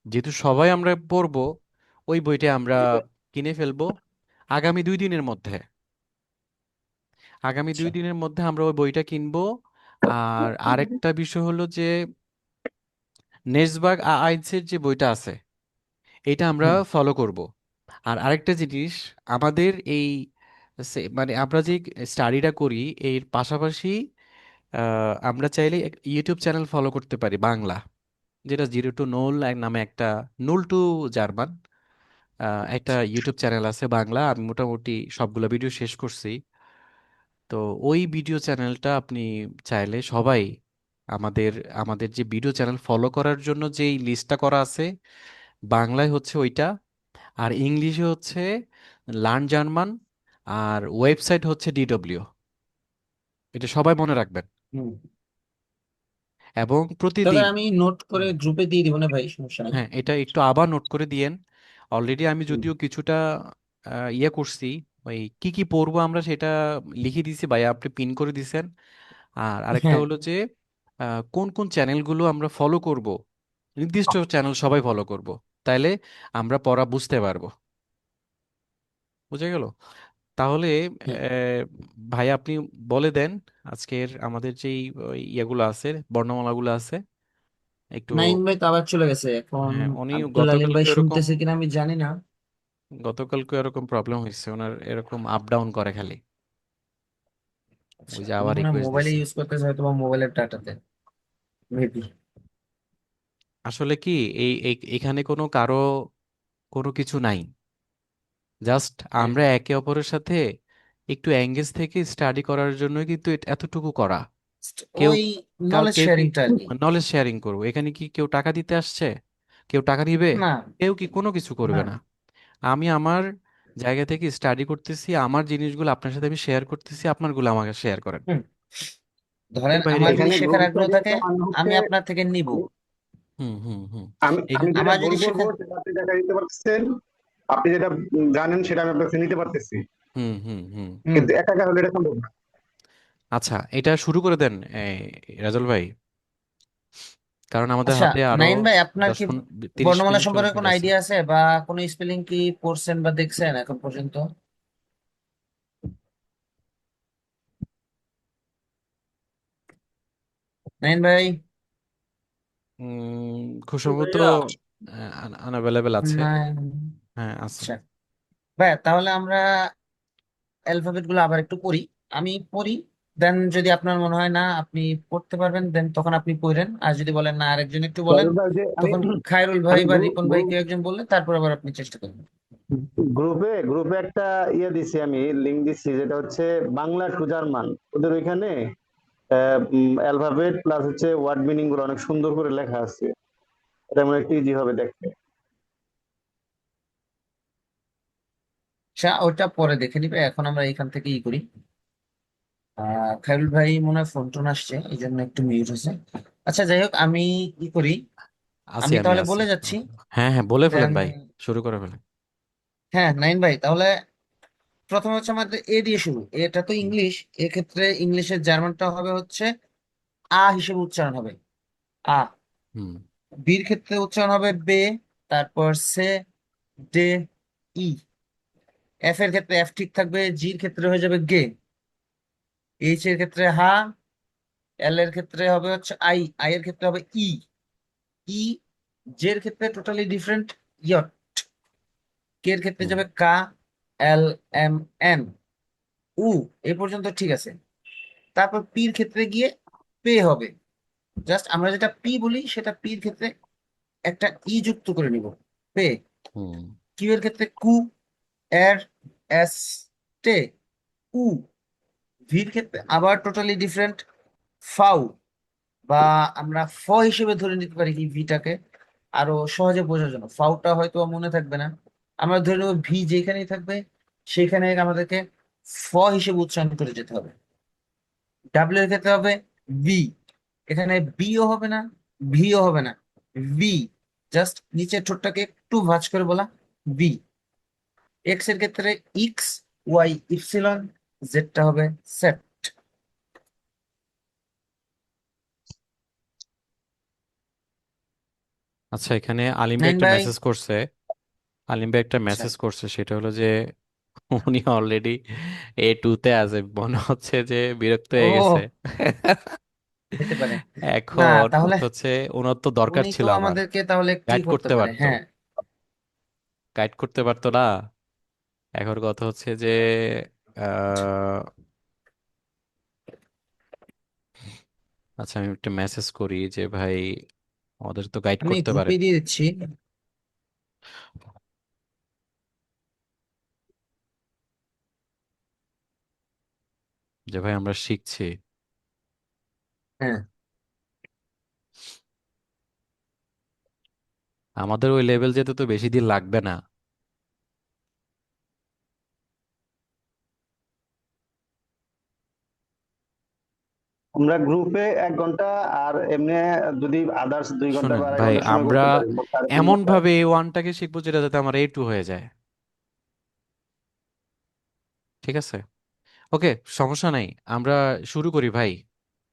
যেহেতু সবাই আমরা পড়বো, ওই বইটা আমরা জি ভাই। কিনে ফেলবো আগামী 2 দিনের মধ্যে। আগামী আচ্ছা। 2 দিনের মধ্যে আমরা ওই বইটা কিনবো। আর আরেকটা বিষয় হলো যে নেসবাগ আইনসের যে বইটা আছে, এটা আমরা হুম ফলো করব। আর আরেকটা জিনিস, আমাদের এই মানে আমরা যে স্টাডিটা করি এর পাশাপাশি আমরা চাইলে ইউটিউব চ্যানেল ফলো করতে পারি বাংলা, যেটা জিরো টু নোল নামে একটা, নুল টু জার্মান, একটা ইউটিউব চ্যানেল আছে বাংলা। আমি মোটামুটি সবগুলো ভিডিও শেষ করছি। তো ওই ভিডিও চ্যানেলটা আপনি চাইলে সবাই, আমাদের আমাদের যে ভিডিও চ্যানেল ফলো করার জন্য যেই লিস্টটা করা আছে, বাংলায় হচ্ছে ওইটা, আর ইংলিশে হচ্ছে লার্ন জার্মান, আর ওয়েবসাইট হচ্ছে ডিডব্লিউ। এটা সবাই মনে রাখবেন। হুম। এবং তবে প্রতিদিন, আমি নোট করে হুম, গ্রুপে দিয়ে দিব না ভাই, সমস্যা নাই। হ্যাঁ, এটা একটু আবার নোট করে দিয়েন। অলরেডি আমি হুম। যদিও কিছুটা ইয়ে করছি, ওই কি কি পড়বো আমরা সেটা লিখে দিছি ভাই, আপনি পিন করে দিছেন। আর আরেকটা হ্যাঁ। হলো যে কোন কোন চ্যানেলগুলো আমরা ফলো করব, নির্দিষ্ট চ্যানেল সবাই ফলো করব, তাইলে আমরা পড়া বুঝতে পারবো। বুঝে গেল? তাহলে হ্যাঁ, ভাই আপনি বলে দেন আজকের আমাদের যেই ওই ইয়েগুলো আছে, বর্ণমালাগুলো আছে একটু। নাইম ভাই তো আবার চলে গেছে এখন। হ্যাঁ, উনি আব্দুল আলিম ভাই গতকালকে ওরকম। শুনতেছে কিনা আমি জানি না। গতকালকে এরকম প্রবলেম হয়েছে, ওনার এরকম আপ ডাউন করে খালি। আচ্ছা, ওই যে উনি আবার মনে হয় রিকোয়েস্ট মোবাইলে দিছি। ইউজ করতেছে, হয়তো বা মোবাইলের ডাটাতে মেবি। আসলে কি, এখানে কোনো কারো কোনো কিছু নাই, জাস্ট হ্যাঁ, আমরা একে অপরের সাথে একটু এঙ্গেজ থেকে স্টাডি করার জন্য কিন্তু এতটুকু করা। কেউ ওই নলেজ কেউ কি শেয়ারিংটা আর কি। নলেজ শেয়ারিং করবো, এখানে কি কেউ টাকা দিতে আসছে? কেউ টাকা দিবে? না, কেউ কি কোনো কিছু করবে না। না। আমি আমার জায়গা থেকে স্টাডি করতেছি, আমার জিনিসগুলো আপনার সাথে আমি শেয়ার করতেছি, আপনারগুলো আমাকে শেয়ার করেন। হুম, এর ধরেন বাইরে আমার যদি এখানে শেখার গ্রুপ আগ্রহ স্টাডি থাকে, মানে হচ্ছে আমি আপনার থেকে নিব। হুম, হুম, হুম। আমি আমি এখানে যেটা আমার ভুল যদি করবো শেখার, সেটা আপনি দেখা দিতে পারতেছেন, আপনি যেটা জানেন সেটা আমি আপনার কাছে নিতে পারতেছি, হুম, হুম, হুম। হুম, কিন্তু একা একা হলে এটা সম্ভব না। আচ্ছা, এটা শুরু করে দেন রাজল ভাই, কারণ আমাদের আচ্ছা। হাতে আরো নাইন ভাই, আপনার দশ কি মিনিট 30 বর্ণমালা মিনিট সম্পর্কে 40 মিনিট কোনো আছে। আইডিয়া আছে, বা কোনো স্পেলিং কি পড়ছেন বা দেখছেন এখন পর্যন্ত? নাইন ভাই। খুব সম্ভবত ভাইয়া আনঅ্যাভেলেবেল আছে। নাইন। হ্যাঁ, আছে। আচ্ছা ভাই, তাহলে আমরা অ্যালফাবেট গুলো আবার একটু পড়ি। আমি পড়ি, দেন যদি আপনার মনে হয় না আপনি পড়তে পারবেন, দেন তখন আপনি পড়েন। আর যদি বলেন না আরেকজন একটু বলেন, রাজু ভাই, যে আমি তখন খায়রুল ভাই আমি বা গ্রুপ রিপন ভাই গ্রুপ কেউ একজন বললে তারপর আবার আপনি চেষ্টা করবেন। গ্রুপে গ্রুপে একটা দিছি, আমি লিংক দিছি, যেটা হচ্ছে বাংলা টু জার্মান। ওদের ওইখানে অ্যালফাবেট প্লাস হচ্ছে ওয়ার্ড মিনিং গুলো অনেক সুন্দর করে লেখা আছে। এটা মনে হয় একটু ইজি হবে দেখতে। আচ্ছা, ওটা পরে দেখে নিবে, এখন আমরা এখান থেকে ই করি। খায়রুল ভাই মনে হয় ফোন টোন আসছে, এই জন্য একটু মিউট হয়েছে। আচ্ছা, যাই হোক, আমি ই করি, আছি, আমি আমি তাহলে আছি। বলে যাচ্ছি। হ্যাঁ, হ্যাঁ, বলে ফেলেন দেন, ভাই, শুরু করে ফেলেন। হ্যাঁ নাইন ভাই, তাহলে প্রথমে হচ্ছে আমাদের এ দিয়ে শুরু। এটা তো ইংলিশ, এক্ষেত্রে ইংলিশের জার্মানটা হবে হচ্ছে আ হিসেবে উচ্চারণ হবে। আ। হুম, বির ক্ষেত্রে উচ্চারণ হবে বে, তারপর সে, ডে, ই। এফ এর ক্ষেত্রে এফ ঠিক থাকবে, জির ক্ষেত্রে হয়ে যাবে গে, এইচ এর ক্ষেত্রে হা, এল এর ক্ষেত্রে হবে হচ্ছে আই, আই এর ক্ষেত্রে হবে ই, ই। জের ক্ষেত্রে টোটালি ডিফারেন্ট, ইয়ট। কে এর ক্ষেত্রে হুম, যাবে কা, এল, এম, এন, উ। এ পর্যন্ত ঠিক আছে। তারপর পির ক্ষেত্রে গিয়ে পে হবে। জাস্ট আমরা যেটা পি বলি সেটা পির ক্ষেত্রে একটা ই যুক্ত করে নিব, পে। হুম, কিউ এর ক্ষেত্রে কু, এর, এস, টে, উ। ভির ক্ষেত্রে আবার টোটালি ডিফারেন্ট, ফাউ। বা আমরা ফ হিসেবে ধরে নিতে পারি কি ভিটাকে, আরো সহজে বোঝার জন্য। ফাউটা হয়তো মনে থাকবে না, আমরা ধরে নেবো ভি যেখানেই থাকবে সেখানে আমাদেরকে ফ হিসেবে উচ্চারণ করে যেতে হবে। ডাব্লিউ এর ক্ষেত্রে হবে ভি, এখানে বিও হবে না, ভিও হবে না, ভি। জাস্ট নিচের ঠোঁটটাকে একটু ভাঁজ করে বলা, ভি। এক্স এর ক্ষেত্রে ইক্স, ওয়াই ইপসিলন, জেডটা হবে সেট। আচ্ছা, এখানে আলিম ভাই নাইন একটা ভাই। মেসেজ করছে। আলিম ভাই একটা আচ্ছা, মেসেজ করছে, সেটা হলো যে উনি অলরেডি A2-তে আছে, মনে হচ্ছে যে বিরক্ত হয়ে গেছে। ও হতে পারে। না, এখন তাহলে হচ্ছে ওনার তো দরকার উনি তো ছিল আমার, আমাদেরকে তাহলে একটু ই গাইড করতে করতে পারে, পারতো, হ্যাঁ। গাইড করতে পারতো না। এখন কথা হচ্ছে যে আহ, আচ্ছা, আমি একটা মেসেজ করি যে ভাই আমাদের তো গাইড আমি করতে গ্রুপে পারেন, দিয়ে দিচ্ছি। যে ভাই আমরা শিখছি। হ্যাঁ, আমাদের ওই লেভেল যেতে তো বেশি দিন লাগবে না। আমরা গ্রুপে 1 ঘন্টা, আর এমনি যদি আদার্স 2 ঘন্টা শুনেন বা আড়াই ভাই, ঘন্টা সময় আমরা করতে পারি, মোট 3.5 ঘন্টা। এমন ভাবে A1টাকে শিখবো যেটা যাতে আমার A2 হয়ে যায়। ঠিক আছে, ওকে, সমস্যা নাই। আমরা শুরু করি ভাই।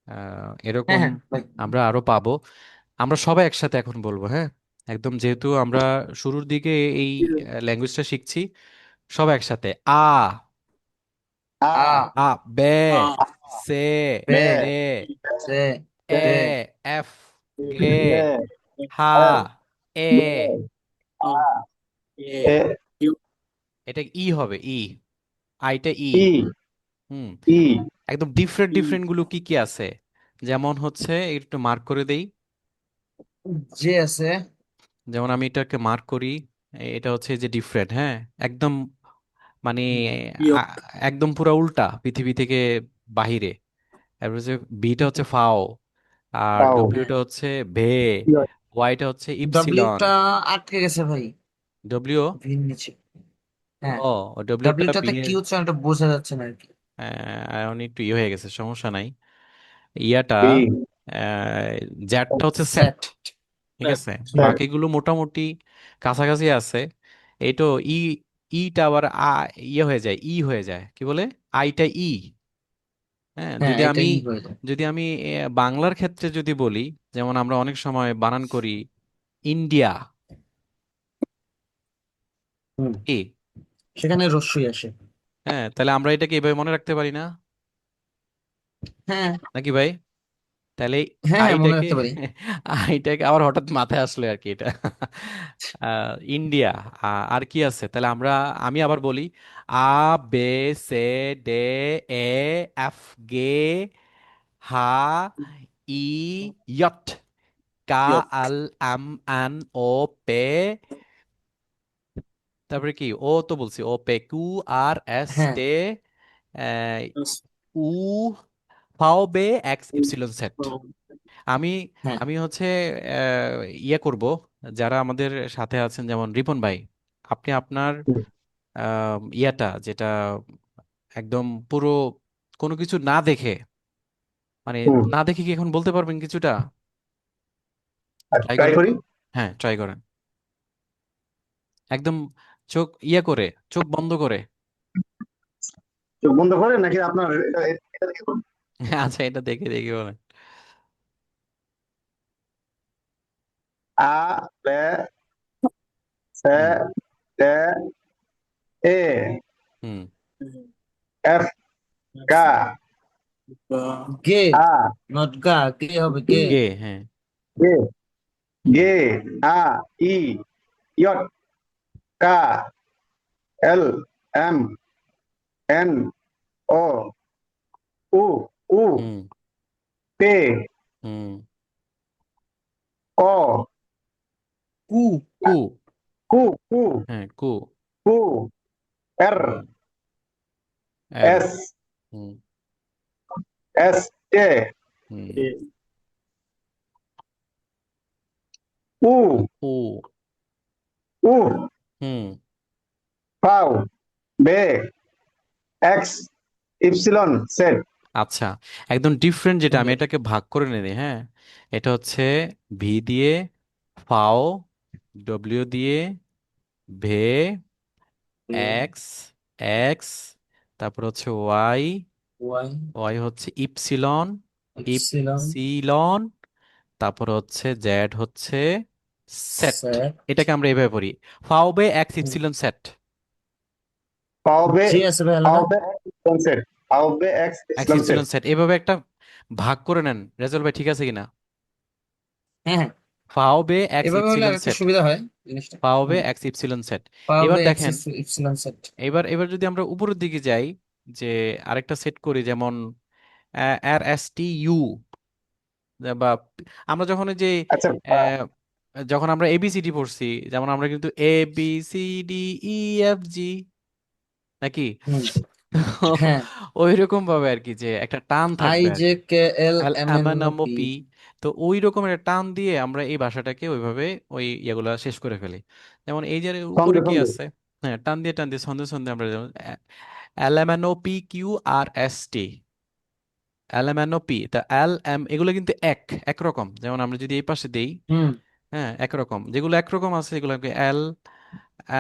হ্যাঁ, এরকম হ্যাঁ ভাই। আমরা আরো পাবো। আমরা সবাই একসাথে এখন বলবো, হ্যাঁ, একদম, যেহেতু আমরা শুরুর দিকে এই ল্যাঙ্গুয়েজটা শিখছি। সবাই একসাথে আ, আ, আ, আ, বে, আ সে, বে, দে, সে, এ, দে, এফ, গে, হা, এফ, এ, এ, আ এ এ, ইউ এটা ই হবে, ই, আইটা ই। ই হুম। ই একদম ডিফারেন্ট ডিফারেন্ট গুলো কি কি আছে, যেমন হচ্ছে একটু মার্ক করে দেই। যে আছে। যেমন আমি এটাকে মার্ক করি, এটা হচ্ছে যে ডিফারেন্ট, হ্যাঁ, একদম মানে ইয়ক। আ- একদম পুরো উল্টা পৃথিবী থেকে বাহিরে। তারপর হচ্ছে বিটা হচ্ছে ফাও, আর পাও ডব্লিউটা হ্যাঁ। হচ্ছে ভে, ওয়াইটা হচ্ছে ইপসিলন। ডব্লিউটা আটকে গেছে ভাই, ডব্লিউ, ভির নিচে। হ্যাঁ, ও ডব্লিউটা ডাব্লিউটাতে বি এ, কি উচ্চারণটা বোঝা যাচ্ছে না আর কি। এখন একটু ইয়ে হয়ে গেছে, সমস্যা নাই। ইয়াটা বি জ্যাটটা হচ্ছে সেট, সেট। ঠিক আছে। স্যাট বাকিগুলো মোটামুটি কাছাকাছি আছে। এই তো ই, ইটা আবার ইয়ে হয়ে যায়, ই হয়ে যায়, কি বলে, আইটা ই। হ্যাঁ, হ্যাঁ, যদি আমি, এটাই হয়ে যায়। যদি আমি বাংলার ক্ষেত্রে যদি বলি, যেমন আমরা অনেক সময় বানান করি ইন্ডিয়া, হুম, কি, সেখানে রস্যই আসে। হ্যাঁ, তাহলে আমরা এটাকে এভাবে মনে রাখতে পারি না, হ্যাঁ, নাকি ভাই? তাহলে হ্যাঁ, হ্যাঁ, মনে আইটাকে, রাখতে পারি। আইটাকে আবার হঠাৎ মাথায় আসলো আর কি এটা, ইন্ডিয়া। আর কি আছে তাহলে আমরা, আমি আবার বলি আ, বে, সে, ডে, এ, এফ, গে, হা, ই, ইয়ট, কা, ইয়ক। আল, এম, এন, ও, পে, তারপরে কি, ও তো বলছি, ও পে, কিউ, আর, এস, হ্যাঁ, টে, উ, ফাও, বে, এক্স, ইপসিলন, সেট। আমি হ্যাঁ, আমি হচ্ছে ইয়ে করব, যারা আমাদের সাথে আছেন, যেমন রিপন ভাই, আপনি আপনার ইয়াটা যেটা একদম পুরো কোনো কিছু না দেখে, মানে না দেখে কি এখন বলতে পারবেন কিছুটা? ট্রাই ট্রাই করেন করি। তো। হ্যাঁ, ট্রাই করেন, একদম চোখ ইয়ে করে, চোখ বন্ধ করে। চোখ বন্ধ করে নাকি আপনার এটা দেখে বলুন? আচ্ছা, এটা দেখে দেখে বলেন। আ বে সে হুম। ডে এ হুম। এফ গা গে, আ নট গা, গে হবে গে। গে, হ্যাঁ। গে হুম। গে আ ই ইয়ট কা এল এম এন ও উ উ হুম। পে হুম। ক কু, কু, কু কু হ্যাঁ, কু। কু এর হুম। এর। এস হুম। এস কে হুম। উ উ। উ হুম। পাও বে এক্স ইপসিলন সেট আচ্ছা, একদম ডিফারেন্ট যেটা, আমি সুন্দর। এটাকে ভাগ করে নিই, হ্যাঁ। এটা হচ্ছে ভি দিয়ে ফাও, ডব্লিউ দিয়ে ভে, এক্স, এক্স, তারপর হচ্ছে ওয়াই, ওয়াই, ওয়াই হচ্ছে ইপসিলন, ইপসিলন, ইপসিলন, তারপর হচ্ছে জেড হচ্ছে সেট। সেট। এটাকে আমরা এভাবে পড়ি, ফাও বে এক্স ইপসিলন সেট। পাও বে যে আছে ভাই পাও আলাদা। বে ইপসিলন সেট পাও বে x x epsilon set epsilon set, এভাবে একটা ভাগ করে নেন, রেজাল্ট ভাই ঠিক আছে কিনা? হ্যাঁ, হ্যাঁ, ফাও বে এক্স এভাবে হলে ইপসিলন আরেকটা সেট, সুবিধা হয় জিনিসটা। পাওবে হুম, এক্স ইপসিলন সেট। এবার পাবে এক্স দেখেন, ইপসিলন সেট। এবার এবার যদি আমরা উপরের দিকে যাই, যে আরেকটা সেট করি, যেমন আর এস টি ইউ, বা আমরা যখন ওই যে আচ্ছা আহ, যখন আমরা এবিসিডি পড়ছি, যেমন আমরা কিন্তু A B C D E F G, নাকি? হুম, হ্যাঁ, ওই রকম ভাবে আর কি, যে একটা টান আই থাকবে আর জে কি, K L M N O এমএনএমও পি। পি। তো ওই রকমের একটা টান দিয়ে আমরা এই ভাষাটাকে ওইভাবে ওই ইয়েগুলা শেষ করে ফেলি। যেমন এই যে উপরে সন্দেহ কি সন্দেহ আছে, হ্যাঁ, টান দিয়ে টান দিয়ে সন্ধে সন্ধে আমরা যেমন LMNOPQRST, LMNOP, তা এল এম, এগুলো কিন্তু একরকম, যেমন আমরা যদি এই পাশে দেই, হুম, হ্যাঁ, একরকম, যেগুলো একরকম আছে এগুলোকে এল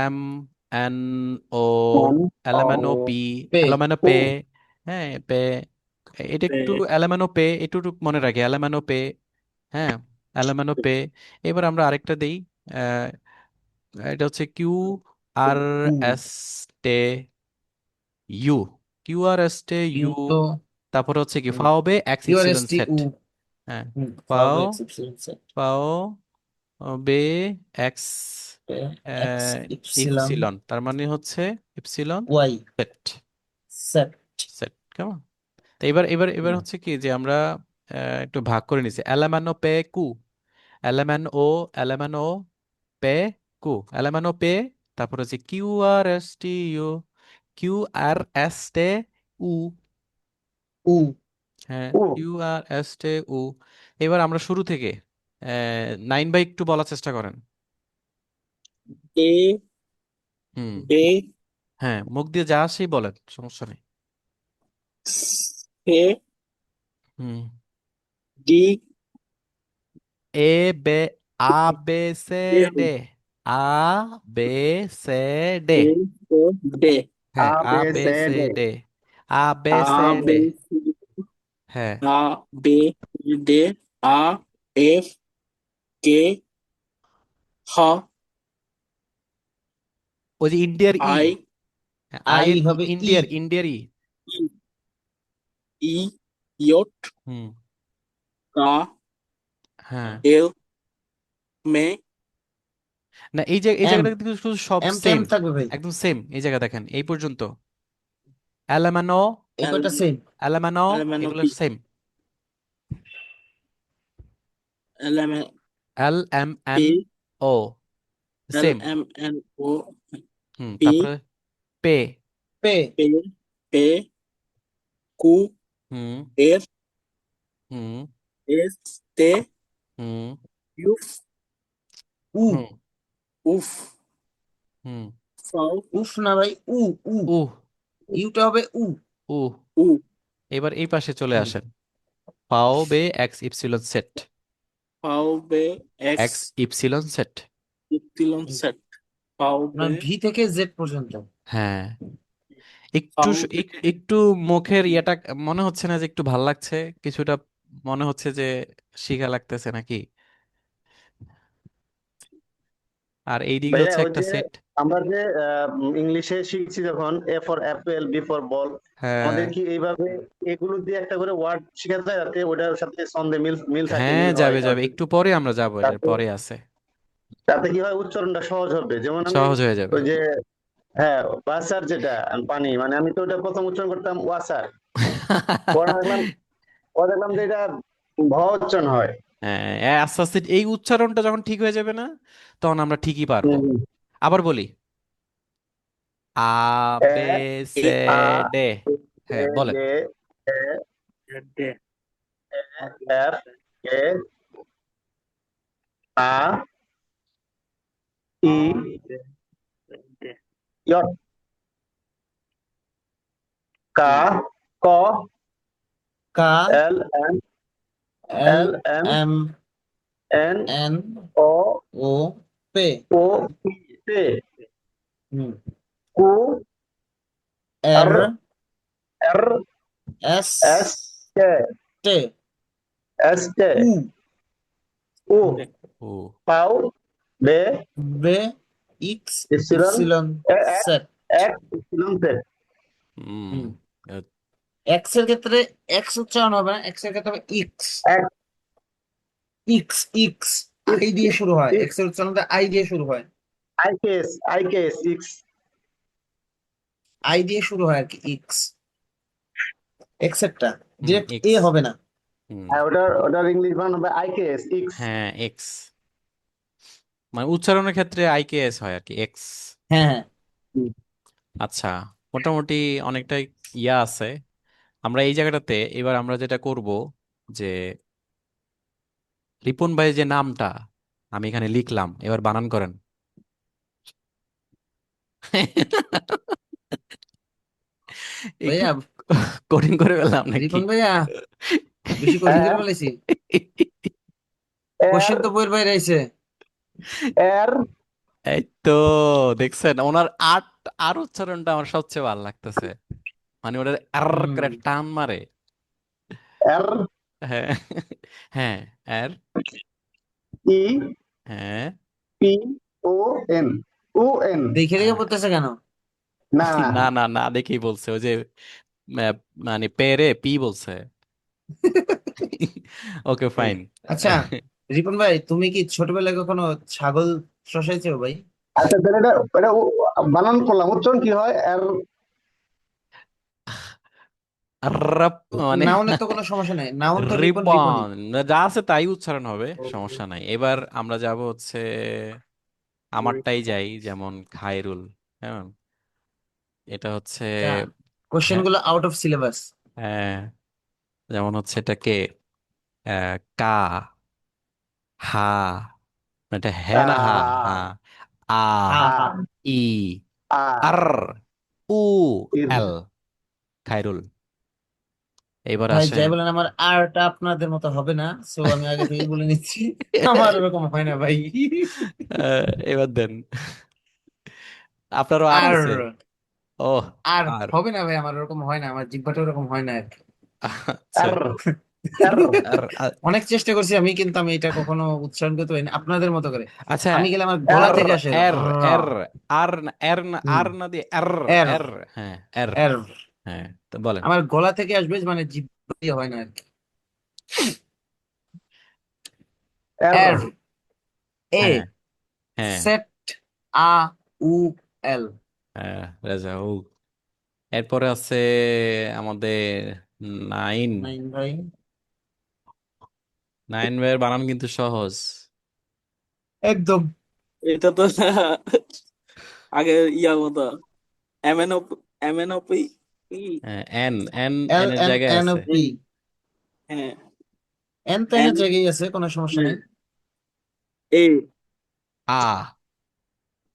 এম এন ও, ওয়ান ও LMNOP, পে। এলোমেনো ও পে, হ্যাঁ, পে, এটা একটু এলোমেনো পে, একটু একটু মনে রাখি, এলোমেনো পে, হ্যাঁ, এলোমেনো পে। এবার আমরা আরেকটা দেই, আহ, এটা হচ্ছে কিউ আর উ, এস টে ইউ, কিউ আর এস টে ইউ ইউ, তো। তারপর হচ্ছে কি হুম, ফাও বে এক্স ইউ আর এস ইপসিলন টি সেট, উ। হ্যাঁ, হুম, পাবে ফাও, এক্স ইপসিলন সেট। ফাও বে এক্স এক্স ইপসিলন ইপসিলন, তার মানে হচ্ছে epsilon Y set. Set. Set কেমন? তো এবার হচ্ছে কি যে আমরা একটু ভাগ করে নিছি। এলামানো পে কু, এলামান ও, এলামান ও পে কু, এলামান ও পে, তারপর হচ্ছে Q R S T you, Q R S টি উ। উ হ্যাঁ, ও কিউ আর এস টি উ। এবার আমরা শুরু থেকে 9 বাই একটু বলার চেষ্টা করেন। এ হুম। বে হ্যাঁ, মুখ দিয়ে যা আসেই বলেন, সমস্যা নেই। সে হুম। ডি এ বে, আ বে সে এ ডে, আ বে সে ডে। এ ও ডে হ্যাঁ, আ আ বে বে সে সে ডে ডে, আ বে আ সে ডে। বে হ্যাঁ, আ বে ডে আ এফ কে হ ওই যে ইন্ডিয়ার ই, আই আই আয়ের ই, হবে ই। ইন্ডিয়ার ই। ই ইয়ট হুম। কা হ্যাঁ, এল মে না এই এম জায়গাটা কিন্তু শুধু সব এম তো সেম, এম থাকবে ভাই। একদম সেম। এই জায়গা দেখেন এই পর্যন্ত, অ্যালামানো, এই এল কয়টা সেম। অ্যালামানো, এলেমেন এগুলো পি সেম। এলেমেন L M N P O, L same. M N O হুম, পি তারপরে পে। পে পে পে কু হুম। এর হুম। এস তে হুম। ইউফ উ। হুম। উফ হুম। ফাও উফ না ভাই, উ। উ উ। ইউটা হবে উ। উ। উ এবার এই পাশে চলে হুম। আসেন। পাও বে এক্স ইপসিলন সেট, ফাও বে x x epsilon set. Epsilon set ফাও না, বে ভি থেকে জেড পর্যন্ত। হ্যাঁ, একটু ফাও বে একটু মুখের ইয়েটা মনে হচ্ছে না যে একটু ভাল লাগছে কিছুটা, মনে হচ্ছে যে শিখা লাগতেছে নাকি? আর এইদিকে ভাইয়া হচ্ছে ওই একটা যে সেট। আমরা যে ইংলিশে শিখছি যখন A for apple B for ball, হ্যাঁ। আমাদের কি এইভাবে এগুলো দিয়ে একটা করে ওয়ার্ড শেখা যায় যাতে ওটার সাথে ছন্দে মিল মিল থাকে, হ্যাঁ, মিল হয়, যাবে যাবে, একটু পরে আমরা যাবো, এটার তাতে পরে আছে, তাতে কি হয় উচ্চারণটা সহজ হবে। যেমন আমি সহজ হয়ে যাবে। ওই যে হ্যাঁ ওয়াসার যেটা পানি মানে আমি তো ওটা প্রথম উচ্চারণ করতাম ওয়াসার, পরে দেখলাম যে এটা ভ উচ্চারণ হয়। হ্যাঁ, আস্তে আস্তে এই উচ্চারণটা যখন ঠিক হয়ে যাবে না, তখন আমরা ঠিকই পারবো। হুম। আবার বলি, আ এ বে এ সে আ ডে। এ হ্যাঁ, বলেন। এ এ ডে এফ এ আ ই ডে ডে ইয়ট কা হুম ক কা এল M L L M M N N O O পে। ও পি তে হুম। কু এর আর এর এস এস কে টে এস কে উ উ ডে ও। পাও বে বে ইক্স ইপসিলন ইপসিলন এক সেট। এক ইপসিলন জেড হুম। হুম। এক্স এর ক্ষেত্রে এক্স উচ্চারণ হবে না, এক্স এর ক্ষেত্রে হবে ইক্স। এক ইক্স ইক্স আই দিয়ে শুরু হয়, এক্স এর উচ্চারণটা আই দিয়ে শুরু হয়। I K S six. I দিয়ে শুরু হয় আর কি, ইক্স। এক্স এরটা হুম, ডিরেক্ট এ এক্স। হবে না। হুম। হ্যাঁ ওটার ইংলিশ বানানো হবে আই কে এস ইক্স। হ্যাঁ, এক্স, মানে উচ্চারণের ক্ষেত্রে আইকেএস হয় আর কি, এক্স। হ্যাঁ হ্যাঁ। আচ্ছা, মোটামুটি অনেকটাই ইয়া আছে। আমরা এই জায়গাটাতে এবার আমরা যেটা করব যে রিপন ভাই যে নামটা আমি এখানে লিখলাম, এবার বানান করেন। একটু ভাইয়া, কঠিন করে ফেললাম নাকি? রিপন ভাইয়া বেশি কঠিন হ্যাঁ করে ফেলেছি। এর কোশ্চেন তো বইয়ের বাইরে আইছে। এর এই তো, দেখছেন ওনার আট, আর উচ্চারণটা আমার সবচেয়ে ভালো লাগতেছে, মানে ওটা আর হুম। করে টান মারে। এর হ্যাঁ। হ্যাঁ, আর, ই হ্যাঁ। P O N O N দেখে দেখে হ্যাঁ। পড়তেছে কেন? না না না না, দেখেই বলছে ওই যে মানে পেরে পি বলছে। ওকে, ফাইন। আচ্ছা রিপন ভাই, তুমি কি ছোটবেলায় কখনো ছাগল চষাইছো ভাই? আচ্ছা তাহলে এটা এটা বানান করলাম, উচ্চারণ কি হয় এর? আররাপ মানে নাউনের তো কোনো সমস্যা নেই, নাউন তো রিপন রিপনই। রিপন, যা আছে তাই উচ্চারণ হবে, সমস্যা নাই। এবার আমরা যাব হচ্ছে আমারটাই যাই, যেমন খায়রুল। হ্যাঁ, এটা হচ্ছে আচ্ছা, কোশ্চেন হ্যাঁ, গুলো আউট অফ সিলেবাস। হ্যাঁ, যেমন হচ্ছে এটাকে কা, হা, এটা হ্যাঁ না হা, হা, আ, হা হা, হা। ই, আ, আর, উ, ইর, এল, খায়রুল। এবার ভাই আসেন। যাই বলেন, আমার আরটা আপনাদের মতো হবে না, সো আমি আগে থেকে বলে নিচ্ছি। আমার ওরকম হয় না ভাই। এবার দেন, আপনারও আর আর আছে। ও, আর আর হবে না ভাই, আমার ওরকম হয় না, আমার জিহ্বাটা ওরকম হয় না আর কি। আচ্ছা, এর, এর, আর অনেক চেষ্টা করছি আমি, কিন্তু আমি এটা কখনো উচ্চারণ করতে পারিনি আপনাদের মতো করে। আচ্ছা, আমি গেলে আমার গলা এর, থেকে আসে এর, র। এর, আর না, এর না, হুম। আর না দিয়ে এর, এর এর, হ্যাঁ, এর, এর হ্যাঁ, তো বলেন। আমার গলা থেকে আসবে, মানে জিহ্বা দিয়ে হয় না আর কি। এর, এর, এ, হ্যাঁ, হ্যাঁ, সেট, আ, উ, এল। হ্যাঁ, রেজা ও। এরপরে আছে আমাদের নাইন। নাইন ভাই। নাইন এর বানান কিন্তু সহজ। একদম। এটা তো আগে ইয়ার মতো এমএনওপি, এমএনওপি। এন, এন, এল এনের এন জায়গায় এন ও আছে। পি। হ্যাঁ, এন তো এন, এনের জায়গায় আছে, কোনো সমস্যা নেই। এ, আ,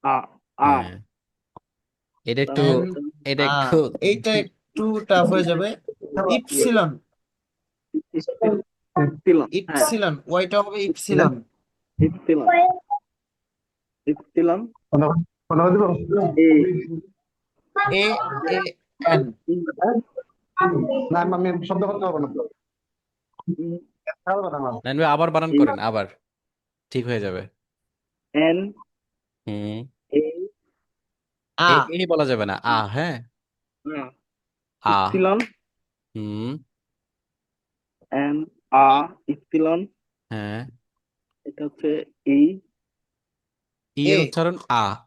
আ, আ, হ্যাঁ, এটা একটু, এন, এটা আ, একটু এইটা একটু টাফ হয়ে যাবে। ইপসিলন। ইপসিলন, হ্যাঁ, ইপসিলন, ওয়াইটা হবে ইপসিলন। ইপসিলন, ইপসিলন, কোন কোন দিব? এ, এ, এ, এন। না আমি শব্দ করতে পারবো না তো। পারবো না আমার। নাইন ভাই, আবার বানান করেন, আবার ঠিক হয়ে যাবে। এন, হুম, এ, আ, এই বলা যাবে না, হ্যাঁ, আ, ইপসিলন, হুম, এন, আ, ইপসিলন, হ্যাঁ, এটা হচ্ছে এই, ই এ, এর উচ্চারণ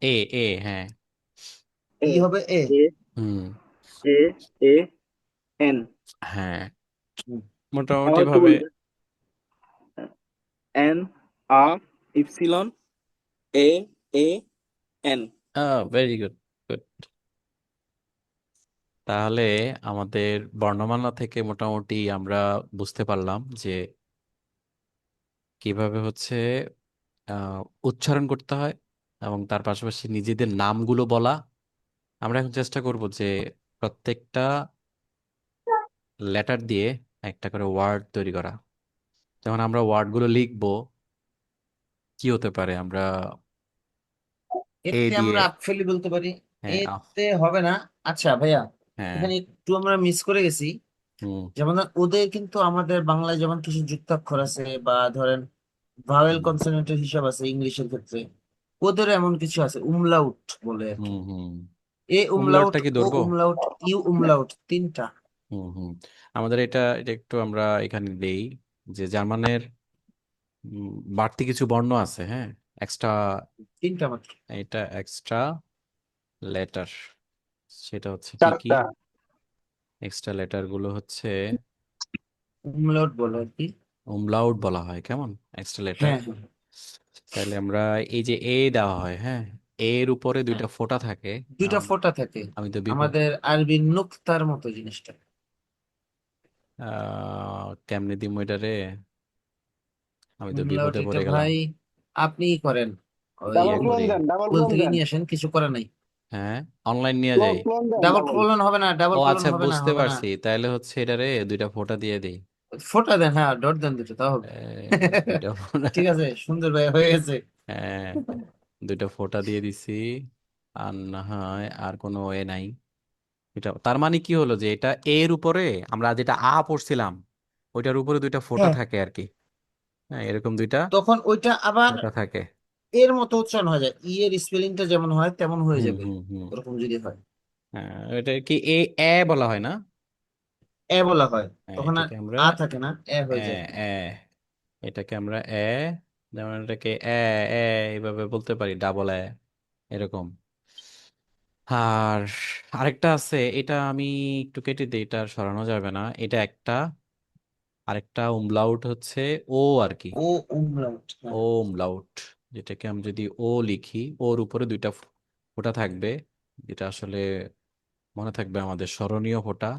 এ, এ, হ্যাঁ, ই এ, হবে এ। এ, হুম, এ, এ, এন। হ্যাঁ, হুম। মোটামুটি আমার একটু ভাবে। বলবেন? এন, আ, ইপসিলন, এ, এ, এন। Very good, good. তাহলে আমাদের বর্ণমালা থেকে মোটামুটি আমরা বুঝতে পারলাম যে কিভাবে হচ্ছে আহ, উচ্চারণ করতে হয়, এবং তার পাশাপাশি নিজেদের নামগুলো বলা। আমরা এখন চেষ্টা করব যে প্রত্যেকটা লেটার দিয়ে একটা করে ওয়ার্ড তৈরি করা। যেমন আমরা ওয়ার্ডগুলো লিখবো, কি হতে পারে? আমরা এ এতে দিয়ে, আমরা অ্যাকচুয়ালি বলতে পারি। হ্যাঁ, এতে হবে না। আচ্ছা ভাইয়া, হ্যাঁ, এখানে একটু আমরা মিস করে গেছি। হুম, যেমন ধরেন, ওদের কিন্তু আমাদের বাংলায় যেমন কিছু যুক্তাক্ষর আছে, বা ধরেন ভাওয়েল হুম, কনসোনেন্টের হিসাব আছে ইংলিশের ক্ষেত্রে, ওদের এমন কিছু আছে উমলাউট বলে আর কি। হুম, হুম। এ উমলাউট, উমলাউটটা কি ও ধরবো? উমলাউট, ইউ উমলাউট, তিনটা। হুম, হুম। আমাদের এটা একটু আমরা এখানে দেই যে জার্মানের উম, বাড়তি কিছু বর্ণ আছে, হ্যাঁ, এক্সট্রা। তিনটা মাত্র। এটা এক্সট্রা লেটার, সেটা হচ্ছে কি কি? চারটা। এক্সট্রা লেটার গুলো হচ্ছে উমলাউট বলে আর কি। উমলাউট বলা হয়, কেমন এক্সট্রা লেটার। হ্যাঁ হ্যাঁ তাহলে আমরা এই যে এ দেওয়া হয়, হ্যাঁ, এর উপরে হ্যাঁ। দুইটা ফোঁটা থাকে। দুইটা ফোঁটা থাকে। আমি তো বিপদ, আমাদের আরবি নুক্তার মতো জিনিসটা। কেমনে দিমু এটারে? আমি তো উমলাউট বিপদে এটা পড়ে গেলাম। ভাই আপনিই করেন। ওই ইয়ে ডাবল আমি ক্লোন করি, দেন, ডাবল স্কুল ক্লোন থেকে দেন, নিয়ে আসেন, কিছু করে নাই। হ্যাঁ, অনলাইন নিয়ে ক্লোন যাই। ক্লোন দেন ডাবল ডাবল। কোলন হবে না, ও ডাবল কোলন আচ্ছা, হবে না, বুঝতে হবে না। পারছি, তাহলে হচ্ছে এটারে দুইটা ফোঁটা দিয়ে দিই। ফোঁটা দেন, হ্যাঁ, ডট দেন দুটো, তাও হবে। দুইটা ফোঁটা, ঠিক আছে, সুন্দর ভাই, হয়ে গেছে। হ্যাঁ, দুইটা ফোঁটা দিয়ে দিছি। আর না হয় আর কোনো এ নাই। এটা তার মানে কি হলো, যে এটা এর উপরে আমরা যেটা পড়ছিলাম ওইটার উপরে দুইটা ফোঁটা হ্যাঁ, থাকে আর কি। হ্যাঁ, এরকম দুইটা তখন ওইটা আবার ফোঁটা থাকে। এর মতো উচ্চারণ হয়ে যায়, ই এর স্পেলিংটা যেমন হয় তেমন হয়ে হুম, যাবে, হুম, হুম। ওরকম যদি হয়। হ্যাঁ, এটা কি বলা হয় না? এ বলা হয়, হ্যাঁ, তখন আর এটাকে আমরা আ থাকে না, এ এ, হয়ে যায়। এ, এটাকে আমরা যেমন এটাকে এ, এ এইভাবে বলতে পারি, ডাবল এ, এরকম। আর আরেকটা আছে, এটা আমি একটু কেটে দিই, এটা আর সরানো যাবে না। এটা একটা, আরেকটা উমলাউট হচ্ছে ও আর কি। ও umlaut, ও হ্যাঁ। উমলাউট, যেটাকে আমি যদি ও লিখি, ওর উপরে দুইটা ফোঁটা থাকবে, যেটা আসলে মনে থাকবে আমাদের স্মরণীয় ফোঁটা।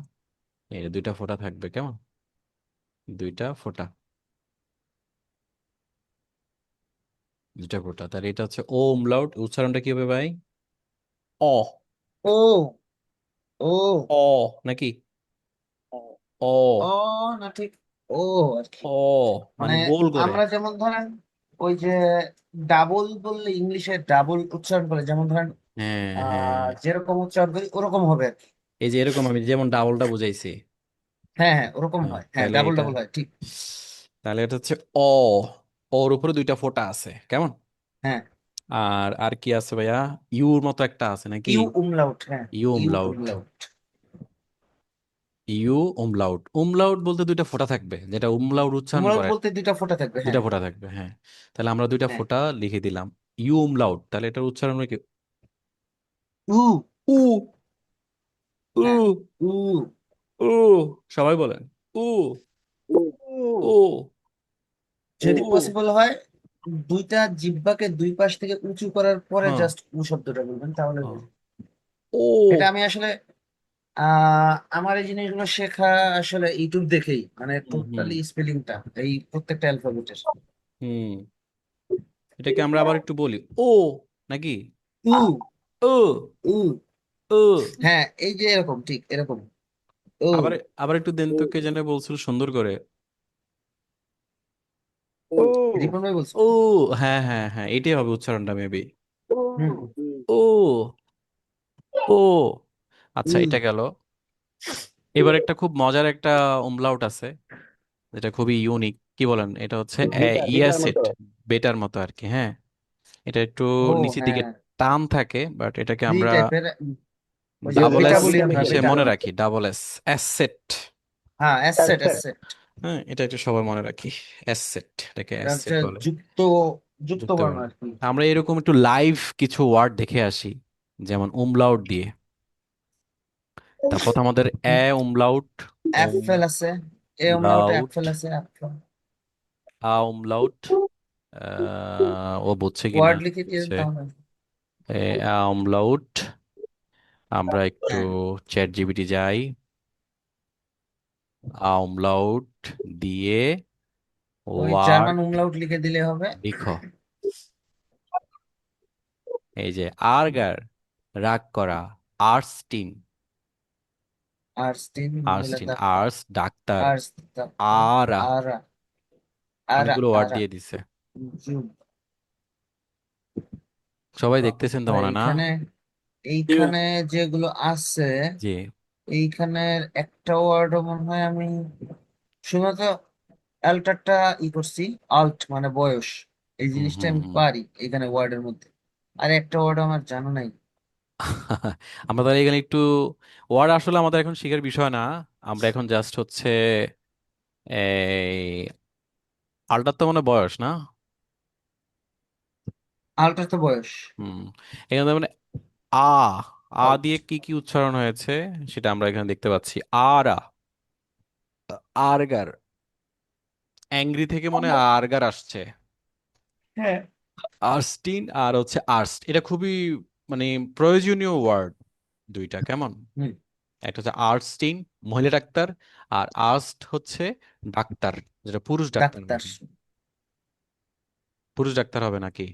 এই যে দুইটা ফোঁটা থাকবে, কেমন, দুইটা ফোঁটা, দুইটা ফোঁটা। তাহলে এটা হচ্ছে ও উমলাউট। উচ্চারণটা কি হবে ভাই? অ। ও ও অ নাকি? অ। ও না, ঠিক ও আর কি। অ মানে মানে গোল করে। আমরা যেমন ধরেন ওই যে ডাবল বললে ইংলিশে ডাবল উচ্চারণ করে, যেমন ধরেন হ্যাঁ হ্যাঁ, যেরকম উচ্চারণ করি ওরকম হবে আর কি। এই যে এরকম আমি যেমন ডাবলটা বুঝাইছি। হ্যাঁ হ্যাঁ, ওরকম হ্যাঁ হয়, হ্যাঁ, তাহলে ডাবল এটা, ডাবল হয়, ঠিক। তাহলে এটা হচ্ছে অ। ওর উপরে দুইটা ফোঁটা আছে, কেমন। হ্যাঁ, আর আর কি আছে ভাইয়া? ইউর মতো একটা আছে নাকি? ইউ umlaut, হ্যাঁ, you you umlaut. umlaut। You umlaut. Umlaut বলতে দুইটা ফোঁটা থাকবে, যেটা উমলাউট উচ্চারণ umlaut করে। বলতে দুইটা ফোঁটা থাকবে, দুইটা হ্যাঁ। ফোঁটা থাকবে, হ্যাঁ। তাহলে আমরা দুইটা হ্যাঁ, ফোঁটা লিখে দিলাম। ইউ উমলাউট, তাহলে এটার উচ্চারণ হবে কি? উ, উ। উ। হ্যাঁ, উ। উ। সবাই বলেন উ। ও ও। যদি ও। পসিবল হয় দুইটা জিহ্বাকে দুই পাশ থেকে উঁচু করার পরে হ্যাঁ। জাস্ট উ শব্দটা বলবেন, তাহলে হ্যাঁ। হয়ে যাবে। এটা ও। আমি আসলে আমার এই জিনিসগুলো শেখা আসলে ইউটিউব দেখেই, মানে হুম হুম টোটালি স্পেলিংটা এই প্রত্যেকটা অ্যালফাবেটের। হুম। এটাকে আমরা আবার একটু বলি ও নাকি? উ, ও। উ, ও। হ্যাঁ, এই যে এরকম, ঠিক এরকম। ও, আবার আবার একটু দেন তো, কে যেন বলছিল সুন্দর করে। ও। রিপন ভাই বলছো? ও। হ্যাঁ হ্যাঁ হ্যাঁ, এটাই হবে উচ্চারণটা মেবি। হুম। ও। ও। আচ্ছা, উ, এটা গেল। এবার একটা খুব মজার একটা umlaut আছে, যেটা খুবই ইউনিক। কি বলেন, এটা হচ্ছে বিটা বিটার ইয়াসিড, মতো। বেটার মতো আর কি, হ্যাঁ। এটা একটু ও, নিচের দিকে হ্যাঁ, টান থাকে, বাট এটাকে ভি আমরা টাইপের। ওই যে ডাবল বিটা এস বলি বিটা আমরা, টাইপের। হিসেবে বিটা। মনে রাখি, ডাবল এস, অ্যাসেট। হ্যাঁ, অ্যাসেট, আচ্ছা। অ্যাসেট। হ্যাঁ, এটা একটু সবাই মনে রাখি, অ্যাসেট, এটাকে এটা অ্যাসেট হচ্ছে বলে। যুক্ত, যুক্ত যুক্ত বর্ণ বর্ণ। আর কি। আমরা এরকম একটু লাইভ কিছু ওয়ার্ড দেখে আসি, যেমন umlaut দিয়ে। তারপর তো আমাদের umlaut, অ্যাপেল আছে, এ umlaut umlaut, অ্যাপেল আছে, অ্যাপেল। umlaut। ও বুঝছে কিনা ওয়ার্ড লিখে দিয়ে হচ্ছে তাহলে। umlaut। আমরা একটু হ্যাঁ, চ্যাট জিপিটি যাই, umlaut দিয়ে ওই ওয়ার্ড জার্মান umlaut লিখে দিলে হবে। লিখো। এই যে আর্গার, রাগ করা, আর্স্টিন। আর্স্টিন মহিলা আর্স্টিন, ডাক্তার। আর্স ডাক্তার। আর্স ডাক্তার। আরা, আরা, আরা, অনেকগুলো ওয়ার্ড আরা, দিয়ে দিছে। যুগ। সবাই দেখতেছেন তো মনে হয় না? এইখানে, এইখানে যেগুলো আছে, জি। এইখানে একটা ওয়ার্ডও মনে হয় আমি শুধুমাত্র অ্যাল্টারটা করছি। আল্ট মানে বয়স, এই হুম জিনিসটা হুম আমি হুম। পারি এখানে ওয়ার্ডের মধ্যে। আর একটা ওয়ার্ড আমার জানা নাই। আমরা তাহলে এখানে একটু ওয়ার্ড আসলে আমাদের এখন শিখার বিষয় না। আমরা এখন জাস্ট হচ্ছে এই আলটার তো মানে বয়স না? আল্টার তো বয়স। হুম। এখানে মানে আ, আ আল্ট। দিয়ে কি কি উচ্চারণ হয়েছে সেটা আমরা এখানে দেখতে পাচ্ছি। আরা, আর্গার, অ্যাংরি থেকে মনে হয় আর্গার আসছে। হ্যাঁ। আর্স্টিন আর হচ্ছে আর্স্ট, এটা খুবই মানে প্রয়োজনীয় ওয়ার্ড দুইটা, কেমন। হুম। একটা হচ্ছে আর্স্টিন, মহিলা ডাক্তার। আর আর্স্ট হচ্ছে ডাক্তার, যেটা পুরুষ ডাক্তার ডাক্তার। মেবি। পুরুষ ডাক্তার হবে নাকি?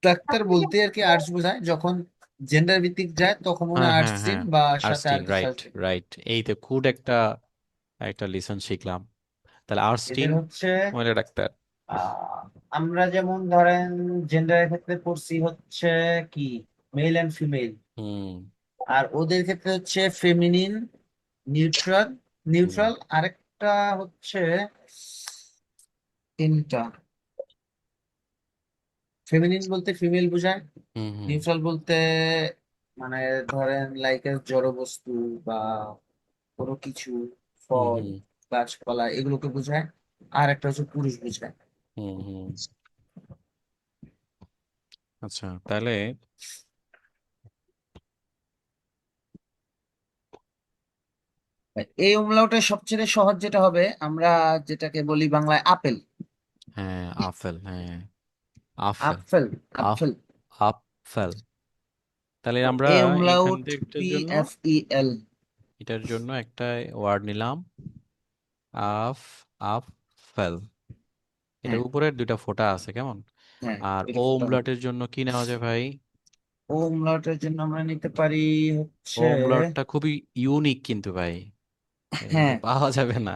ডাক্তার বলতে আর কি আর্টস বোঝায়, যখন জেন্ডার ভিত্তিক যায় তখন মনে হ্যাঁ হয় হ্যাঁ আর্টসিন হ্যাঁ, বা সাথে আর্স্টিন, আর কিছু রাইট আসবে। রাইট। এই তো খুদ একটা একটা লিসন শিখলাম। তাহলে আর্স্টিন, এদের হচ্ছে মহিলা ডাক্তার। আমরা যেমন ধরেন জেন্ডারের ক্ষেত্রে পড়ছি হচ্ছে কি মেল এন্ড ফিমেল, হুম আর ওদের ক্ষেত্রে হচ্ছে ফেমিনিন, নিউট্রাল। হুম নিউট্রাল আরেকটা হচ্ছে, তিনটা। ফেমিনিন বলতে ফিমেল বোঝায়, হুম হুম নিউট্রাল বলতে মানে ধরেন লাইক জড় বস্তু বা কোনো কিছু, হুম ফল, হুম গাছপালা এগুলোকে বোঝায়। আর একটা হচ্ছে পুরুষ বোঝায়। হুম হুম। আচ্ছা, তাহলে এই umlaut-এর সবচেয়ে সহজ যেটা হবে, আমরা যেটাকে বলি বাংলায় আপেল। হ্যাঁ, আফেল, হ্যাঁ, আফেল, আপেল, আফ আপেল। আপফেল। তাহলে তো আমরা এই এখান umlaut, থেকে পি জন্য এফ ই এল। এটার জন্য একটা ওয়ার্ড নিলাম, আফ আপফেল। এটার হ্যাঁ, উপরে দুইটা ফোঁটা আছে কেমন। হ্যাঁ, আর এটা ও ফোটা হবে। উমলাটের জন্য কি নেওয়া যায় ভাই? ও umlaut-এর জন্য আমরা নিতে পারি ও হচ্ছে, উমলাটটা খুবই ইউনিক কিন্তু ভাই, এটা হ্যাঁ, পাওয়া যাবে না।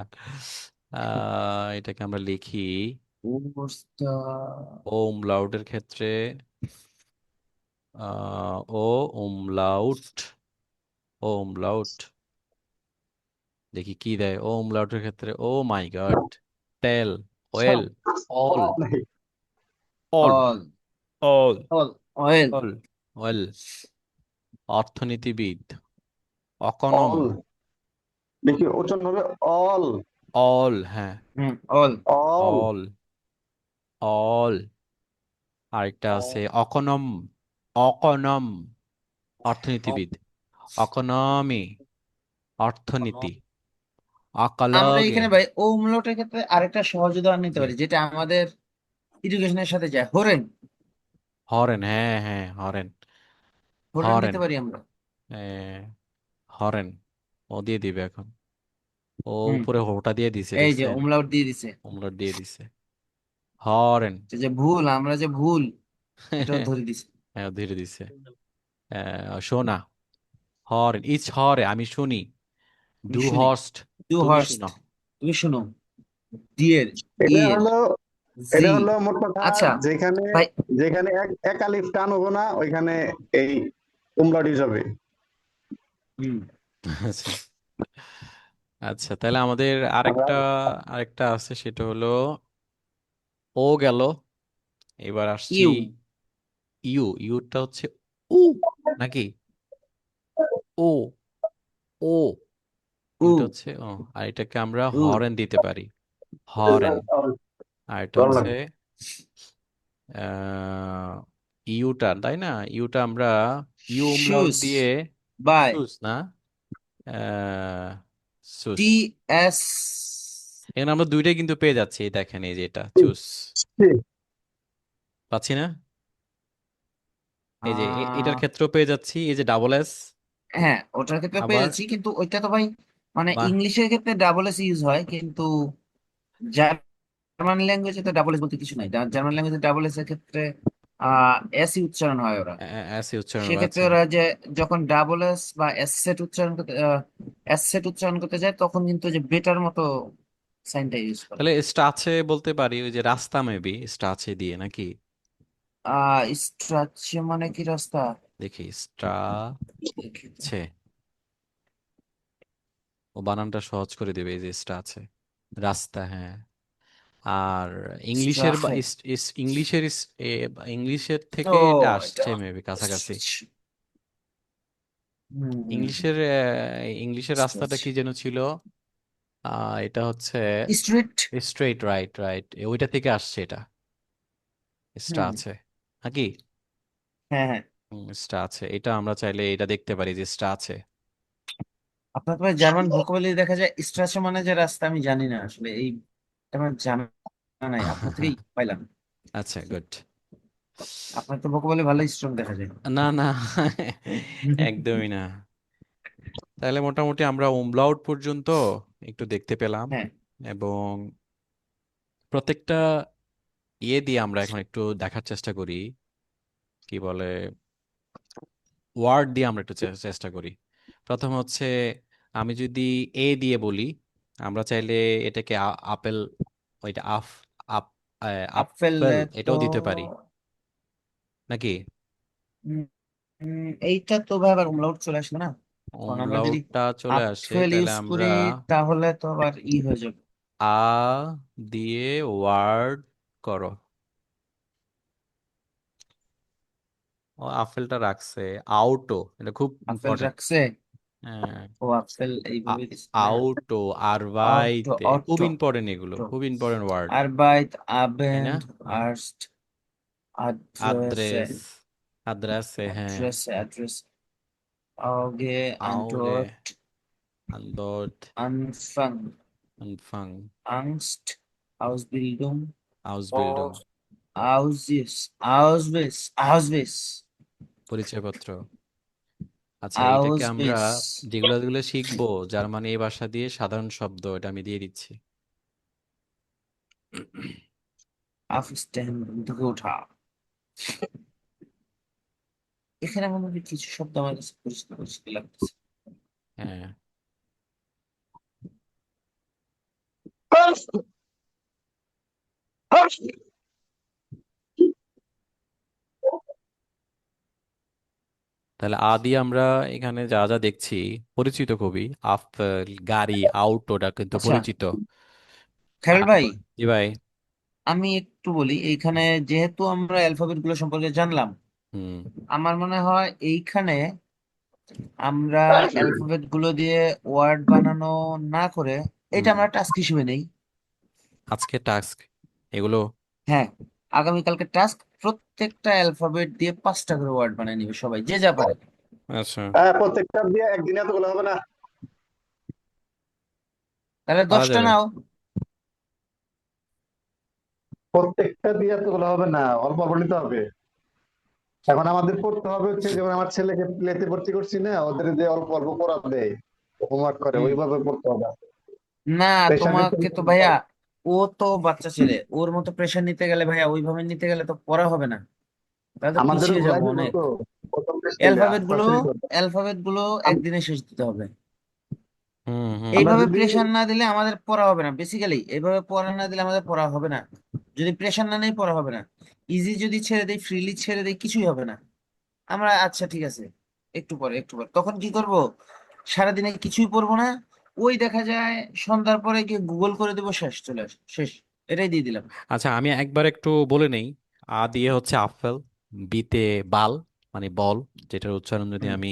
এটাকে আমরা লিখি অবস্থা। ও উমলাউটের ক্ষেত্রে ও উমলাউট, ও উমলাউট, দেখি কি দেয় ও উমলাউটের ক্ষেত্রে। Oh my god, tell, well, all, all, all, all, all, oil. All, well, অর্থনীতিবিদ, অকনম, অল, দেখি উচ্চারণ হবে অল। অল, হ্যাঁ, অল। অল। All, all. আরেকটা আছে অকনম, অকনম, অর্থনীতিবিদ, অকনমি, অর্থনীতি, আমরা অকলগে। এখানে ভাই ও umlaut-এর ক্ষেত্রে আরেকটা সহজ উদাহরণ নিতে জি, পারি, যেটা আমাদের এডুকেশনের সাথে যায়, হরেন। হরেন, হ্যাঁ হ্যাঁ, হরেন, হরেন হরেন, নিতে পারি আমরা। হরেন। ও দিয়ে দিবে এখন, ও হুম, উপরে হোটা দিয়ে দিছে, এই যে দেখছেন, umlaut দিয়ে দিছে। ওমলাট দিয়ে দিছে, হরেন। যে ভুল, আমরা যে ভুল, এটাও ধরে দিছে। হ্যাঁ, ধীরে দিছে। শোনা, হরেন, ইচ হরে, আমি শুনি, আমি ডু শুনি। হর্স্ট, ডু তুমি হর্স্ট, শুনো। তুমি শুনো। ডিয়ের, এটা ইয়ের, হলো জি। এটা হলো মোট কথা, আচ্ছা যেখানে ভাই, যেখানে এক আলিফ টান হবো না ওইখানে এই উমলাটি যাবে। হুম, আচ্ছা, আচ্ছা, তাহলে আমাদের আমরা আরেকটা আরেকটা আছে, সেটা হলো ও গেল, এবার আসছি ইউ, ইউ। ইউটা হচ্ছে উ নাকি, ও, ও, উ, ইউটা হচ্ছে ও। আর এটাকে আমরা উ। হরেন দিতে পারি, হরেন। আর এটা ভালো হচ্ছে লাগে। আহ ইউটা, তাই না? ইউটা আমরা ইউ উমলাউট শুজ, দিয়ে, বাই, সুস না, আহ সুস। T S. এখানে আমরা দুইটাই কিন্তু পেয়ে যাচ্ছি, এই দেখেন, এই যে এটা চুস, পাচ্ছি না? এই যে এটার ক্ষেত্রেও পেয়ে যাচ্ছি, এই যে ডাবল এস। হ্যাঁ, ওটার ক্ষেত্রে পেয়ে আবার যাচ্ছি, কিন্তু ওইটা তো ভাই মানে বা ইংলিশের ক্ষেত্রে ডাবল এস ইউজ হয়, কিন্তু জার্মান ল্যাঙ্গুয়েজে তো ডাবল এস বলতে কিছু নাই। জার্মান ল্যাঙ্গুয়েজে ডাবল এস এর ক্ষেত্রে এস উচ্চারণ হয় ওরা। এস উচ্চারণ হবে, সেক্ষেত্রে আচ্ছা। ওরা যে যখন ডাবল এস বা এস সেট উচ্চারণ করতে, এস সেট উচ্চারণ করতে যায়, তখন কিন্তু যে বেটার মতো সাইনটা ইউজ করে। তাহলে এসটা আছে বলতে পারি, ওই যে রাস্তা মেবি এসটা আছে দিয়ে নাকি। স্ট্রাকচার মানে কি রাস্তা? দেখি স্ট্রাছে, ও বানানটা সহজ করে দেবে, এই যে এসটা আছে, রাস্তা, হ্যাঁ। আর ইংলিশের স্ট্রাখে। ইংলিশের ইংলিশের ও, থেকে এটা এটা আসছে মেবি কাছাকাছি। হুম, ইংলিশের ইংলিশের রাস্তাটা কি যেন ছিল, এটা হচ্ছে স্ট্রিট। স্ট্রেইট, রাইট রাইট, ওইটা থেকে আসছে এটা, এসটা হুম, আছে নাকি। হ্যাঁ, হ্যাঁ। এসটা আছে, এটা আমরা চাইলে এটা দেখতে পারি যে এসটা আছে। আপনার তো জার্মান ভোকাবুলারি দেখা যায়, স্ট্রাকচার মানে যে রাস্তা, আমি জানি না আসলে, এই আমার জানা নাই, আপনার থেকেই পাইলাম। আচ্ছা, গুড। আপনার তো ভোকাবুলারি ভালো স্ট্রং দেখা যায়। না না, একদমই না। তাহলে মোটামুটি আমরা umlaut পর্যন্ত একটু দেখতে পেলাম, হ্যাঁ, এবং প্রত্যেকটা ইয়ে দিয়ে আমরা এখন একটু দেখার চেষ্টা করি, কি বলে, ওয়ার্ড দিয়ে আমরা একটু চেষ্টা করি। প্রথম হচ্ছে, আমি যদি এ দিয়ে বলি, আমরা চাইলে এটাকে আপেল, ওইটা আপ আপেল আপেল তো, এটাও দিতে পারি নাকি। উম, এইটা তো ভাই আবার umlaut চলে আসবে না? কারণ আমরা যদি umlautটা চলে আসে, আপেল তাহলে ইউজ আমরা করি, তাহলে তো আবার হয়ে যাবে। আ দিয়ে ওয়ার্ড করো। ও আপেলটা রাখছে, আউটো, এটা খুব আপেল ইম্পর্টেন্ট। রাখছে। হ্যাঁ, ও, আপেল এইভাবে দিচ্ছে না। আউটো, অটো, আরবাইতে, খুব অটো, ইম্পর্টেন্ট, এগুলো অটো, খুব ইম্পর্টেন্ট ওয়ার্ড, আরবাইট, তাই না? আবেন্ড, আর্স্ট। Adresse, আদ্রেস, আদ্রাসে, হ্যাঁ। Adresse, Adresse, Auge, আউগে, Antwort, আন্দোট, Anfang, আনফাং, Angst, Ausbildung, আউসবিল্ডং, Auswiss, পরিচয়পত্র। আচ্ছা, এটাকে আমরা Auswiss, যেগুলো যেগুলো শিখবো জার্মানি এই ভাষা দিয়ে সাধারণ শব্দ, এটা আমি দিয়ে দিচ্ছি। Assistentenroter। এখানে মনে হয় কিছু শব্দ আমার কাছে পরিষ্কার পরিষ্কার লাগতেছে। হ্যাঁ, তাহলে আদি আমরা এখানে যা যা দেখছি পরিচিত খুবই। আপেল, গাড়ি, আউট, ওটা কিন্তু আচ্ছা, পরিচিত। খেল ভাই, তারপর জি ভাই। আমি একটু বলি এইখানে, যেহেতু আমরা অ্যালফাবেট গুলো সম্পর্কে জানলাম, হুম আমার মনে হয় এইখানে আমরা অ্যালফাবেট গুলো দিয়ে ওয়ার্ড বানানো না করে এটা হুম। আমরা টাস্ক হিসেবে নেই। আজকে টাস্ক এগুলো। হ্যাঁ, আগামীকালকে টাস্ক, প্রত্যেকটা অ্যালফাবেট দিয়ে 5টা করে ওয়ার্ড বানিয়ে নিবে সবাই, যে যা পারে। আচ্ছা, হ্যাঁ, প্রত্যেকটা দিয়ে একদিনে এতগুলো হবে না। তাহলে পারা 10টা যাবে। নাও। প্রত্যেকটা দিয়ে এতগুলো হবে না, অল্প অল্প নিতে হবে। এখন আমাদের পড়তে হবে হচ্ছে, যেমন আমার ছেলেকে প্লেতে ভর্তি করছি না, ওদের যে অল্প অল্প পড়া দেয়, হোমওয়ার্ক করে, হুম। ওইভাবে পড়তে হবে। না, প্রেশার নিতে তোমাকে তো ভাইয়া, ও তো বাচ্চা ছেলে, ওর মতো প্রেশার নিতে গেলে ভাইয়া, ওইভাবে নিতে গেলে তো পড়া হবে না, তাহলে তো আমাদেরও পিছিয়ে ঘুরাই যাবো দিব অনেক। তো, প্রথম টেস্টে অ্যালফাবেট আস্তে গুলো আস্তে নিতে হবে। অ্যালফাবেট গুলো একদিনে শেষ দিতে হবে। হুম হুম। আমরা এইভাবে যদি প্রেশার না দিলে আমাদের পড়া হবে না, বেসিক্যালি এইভাবে পড়া না দিলে আমাদের পড়া হবে না। যদি প্রেশার না নেই পড়া হবে না। ইজি যদি ছেড়ে দেই, ফ্রিলি ছেড়ে দেই, কিছুই হবে না। আমরা আচ্ছা ঠিক আছে, একটু পরে তখন কি করব, সারাদিনে কিছুই পড়বো না, ওই দেখা যায় সন্ধ্যার পরে গিয়ে গুগল করে দেবো, শেষ, চলে আসে, শেষ, এটাই দিয়ে দিলাম। আচ্ছা, আমি একবার একটু বলে নেই। আ দিয়ে হচ্ছে আপেল, বিতে বাল, মানে বল, যেটার উচ্চারণ যদি হুম। আমি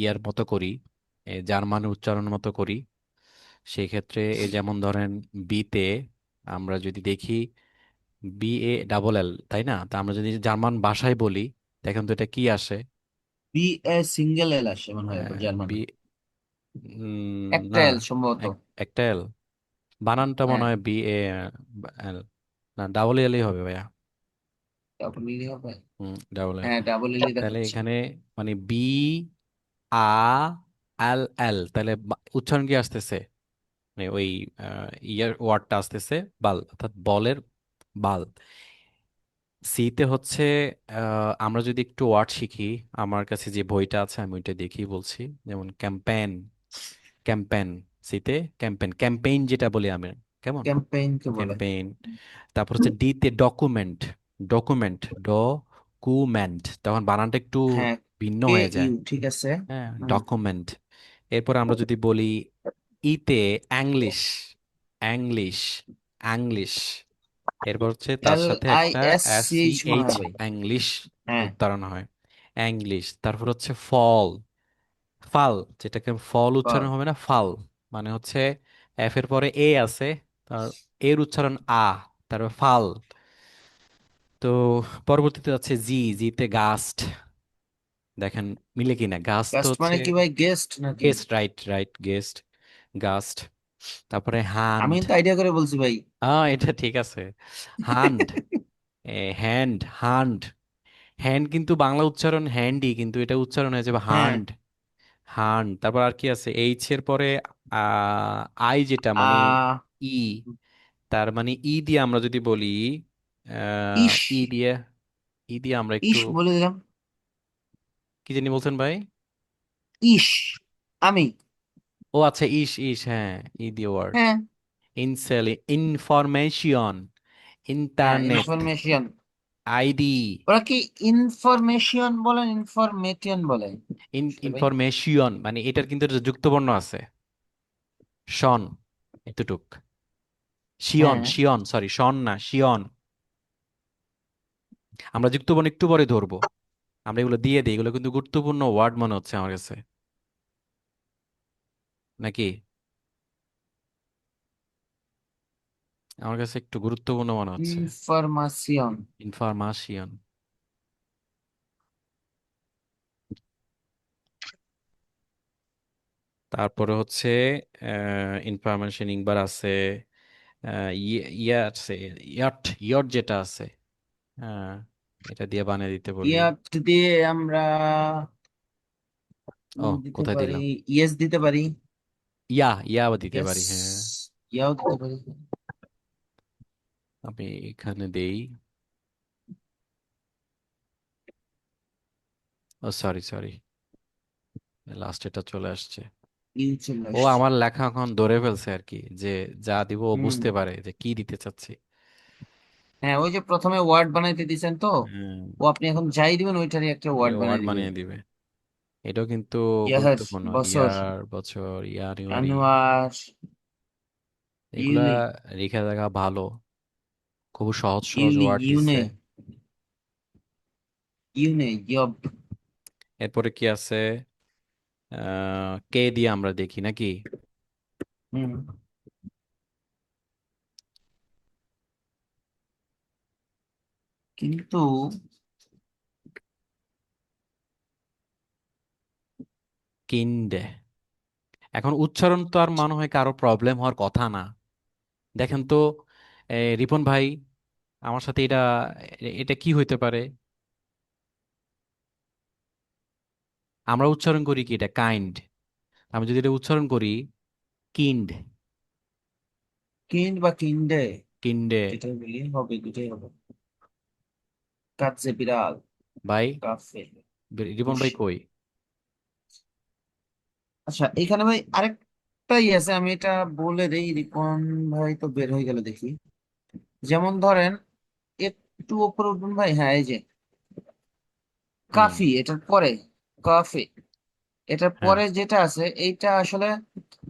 ইয়ার মতো করি, জার্মানের উচ্চারণ মতো করি, সেই ক্ষেত্রে যেমন ধরেন বিতে আমরা যদি দেখি BALL, তাই না? তা আমরা যদি জার্মান ভাষায় বলি, দেখেন তো এটা কি আসে। বি এ সিঙ্গেল এল আসে মনে হয় বি, জার্মানে, একটা না, এল সম্ভবত। একটা এল। বানানটা মনে হ্যাঁ, হয় এল, না, ডাবল এলই হবে ভাইয়া। ডাবল ইলি হবে। Double L. হ্যাঁ, ডাবল ইলি তাহলে দেখাচ্ছে। এখানে মানে BALL, তাহলে উচ্চারণ কি আসতেছে? মানে ওই ইয়ার ওয়ার্ডটা আসতেছে বাল, অর্থাৎ বলের বাল। সিতে হচ্ছে আমরা যদি একটু ওয়ার্ড শিখি, আমার কাছে যে বইটা আছে আমি ওইটা দেখি বলছি। যেমন ক্যাম্পেন, ক্যাম্পেন, সিতে ক্যাম্পেন, ক্যাম্পেইন যেটা বলি আমি, কেমন, ক্যাম্পেইন কে বলে? ক্যাম্পেইন। তারপর হচ্ছে ডিতে ডকুমেন্ট, ডকুমেন্ট, ডকুমেন্ট, তখন বানানটা একটু হ্যাঁ, ভিন্ন কে হয়ে যায়। ইউ, ঠিক আছে। হ্যাঁ, হুম। ডকুমেন্ট। এরপর আমরা যদি বলি ইতে অ্যাংলিশ, অ্যাংলিশ, অ্যাংলিশ। এরপর হচ্ছে তার এল সাথে আই একটা এস সি এইচ মনে SCH, হয় ভাই। অ্যাংলিশ হ্যাঁ। উচ্চারণ হয়, অ্যাংলিশ। তারপর হচ্ছে ফল, ফাল, যেটাকে ফল উচ্চারণ বল। হবে না, ফাল, মানে হচ্ছে এফ এর পরে এ আছে, তার এর উচ্চারণ তারপর ফাল। তো পরবর্তীতে আছে জিতে গাস্ট, দেখেন মিলে কিনা, গাস্ট তো গাস্ট হচ্ছে মানে কি ভাই, গেস্ট নাকি? Guest, right right, guest, gust. তারপরে আমি হ্যান্ড, কিন্তু আইডিয়া করে বলছি ভাই। এটা ঠিক আছে। হ্যান্ড, হ্যান্ড, হ্যান্ড, হ্যান্ড কিন্তু বাংলা উচ্চারণ হ্যান্ডই, কিন্তু এটা উচ্চারণ হয়ে যাবে হ্যাঁ। হান্ড, হান্ড। তারপর আর কি আছে, এইচ এর পরে আই, যেটা মানে আ ই, তার মানে ই দিয়ে আমরা যদি বলি, ইস, ই দিয়ে, ই দিয়ে আমরা একটু, ইস বলে দিলাম। কি জানি বলছেন ভাই? ইস, আমি। ও আচ্ছা, ইস, ইস, হ্যাঁ, ই দিয়ে ওয়ার্ড। হ্যাঁ। ইনসেল, ইনফরমেশন, হ্যাঁ, ইন্টারনেট, ইনফরমেশন। আইডি, ওরা কি ইনফরমেশন বলেন, ইনফরমেশন বলে? আসলে ভাই। ইনফরমেশন, মানে এটার কিন্তু একটা যুক্তবর্ণ আছে, শন, এতটুক। শিয়ন, হ্যাঁ। শিয়ন, সরি, শন না, শিয়ন। আমরা যুক্তবর্ণ একটু পরে ধরবো, আমরা এগুলো দিয়ে দিই, এগুলো কিন্তু গুরুত্বপূর্ণ ওয়ার্ড মনে হচ্ছে আমার কাছে, নাকি? আমার কাছে একটু গুরুত্বপূর্ণ মনে হচ্ছে। ইনফরমাশন। ইনফরমাশিয়ন। তারপরে হচ্ছে ইনফরমেশন ইংবার আছে, ইয়ে আছে, ইয়ট যেটা আছে, হ্যাঁ, এটা দিয়ে বানিয়ে দিতে বলি। ইয়াট দিয়ে আমরা ও, দিতে কোথায় পারি। দিলাম? ইয়েস দিতে পারি। ইয়াও দিতে ইয়েস। পারি, হ্যাঁ। ইয়াও দিতে পারি। আমি এখানে দেই। ও সরি সরি, লাস্ট এটা চলে আসছে। ইউ চলে ও আসছে। আমার লেখা এখন ধরে ফেলছে আর কি, যে যা দিব ও হুম। বুঝতে পারে যে কি দিতে চাচ্ছি। হ্যাঁ, ওই যে প্রথমে ওয়ার্ড বানাইতে দিছেন তো, হ্যাঁ, ও আপনি এখন যাই দিবেন ওইটারই একটা ওয়ার্ড ওয়ার্ড বানাই দিবে। বানিয়ে দিবে। এটাও কিন্তু ইয়ার গুরুত্বপূর্ণ। বছর। ইয়ার, বছর, ইয়ানুয়ারি, জানুয়ার। এগুলা ইউলি। রেখে দেখা ভালো। খুব সহজ সহজ ইউলি ওয়ার্ড ইউনে। দিচ্ছে। ইউনে ইয়ব। এরপরে কি আছে? কে দিয়ে আমরা দেখি নাকি? হুম। কিন্তু কিন্ডে। এখন উচ্চারণ তো আর মনে হয় কারো প্রবলেম হওয়ার কথা না। দেখেন তো, রিপন ভাই, আমার সাথে এটা, এটা কি হইতে পারে? আমরা উচ্চারণ করি কি এটা কাইন্ড, আমি যদি এটা উচ্চারণ করি কিন্ড, কিন্ড বা কিন্ডে, কিন্ডে। যেটাই বলি হবে, দুটাই হবে। কাছে বিড়াল। ভাই, কাফে। রিপন ভাই কই? আচ্ছা, এখানে ভাই আরেকটাই আছে, আমি এটা বলে দেই। রিপন ভাই তো বের হয়ে গেল দেখি। যেমন ধরেন, একটু উপরে উঠবেন ভাই, হ্যাঁ এই যে হুম। কাফি এটার পরে। কাফি এটার হ্যাঁ, পরে যেটা আছে এইটা আসলে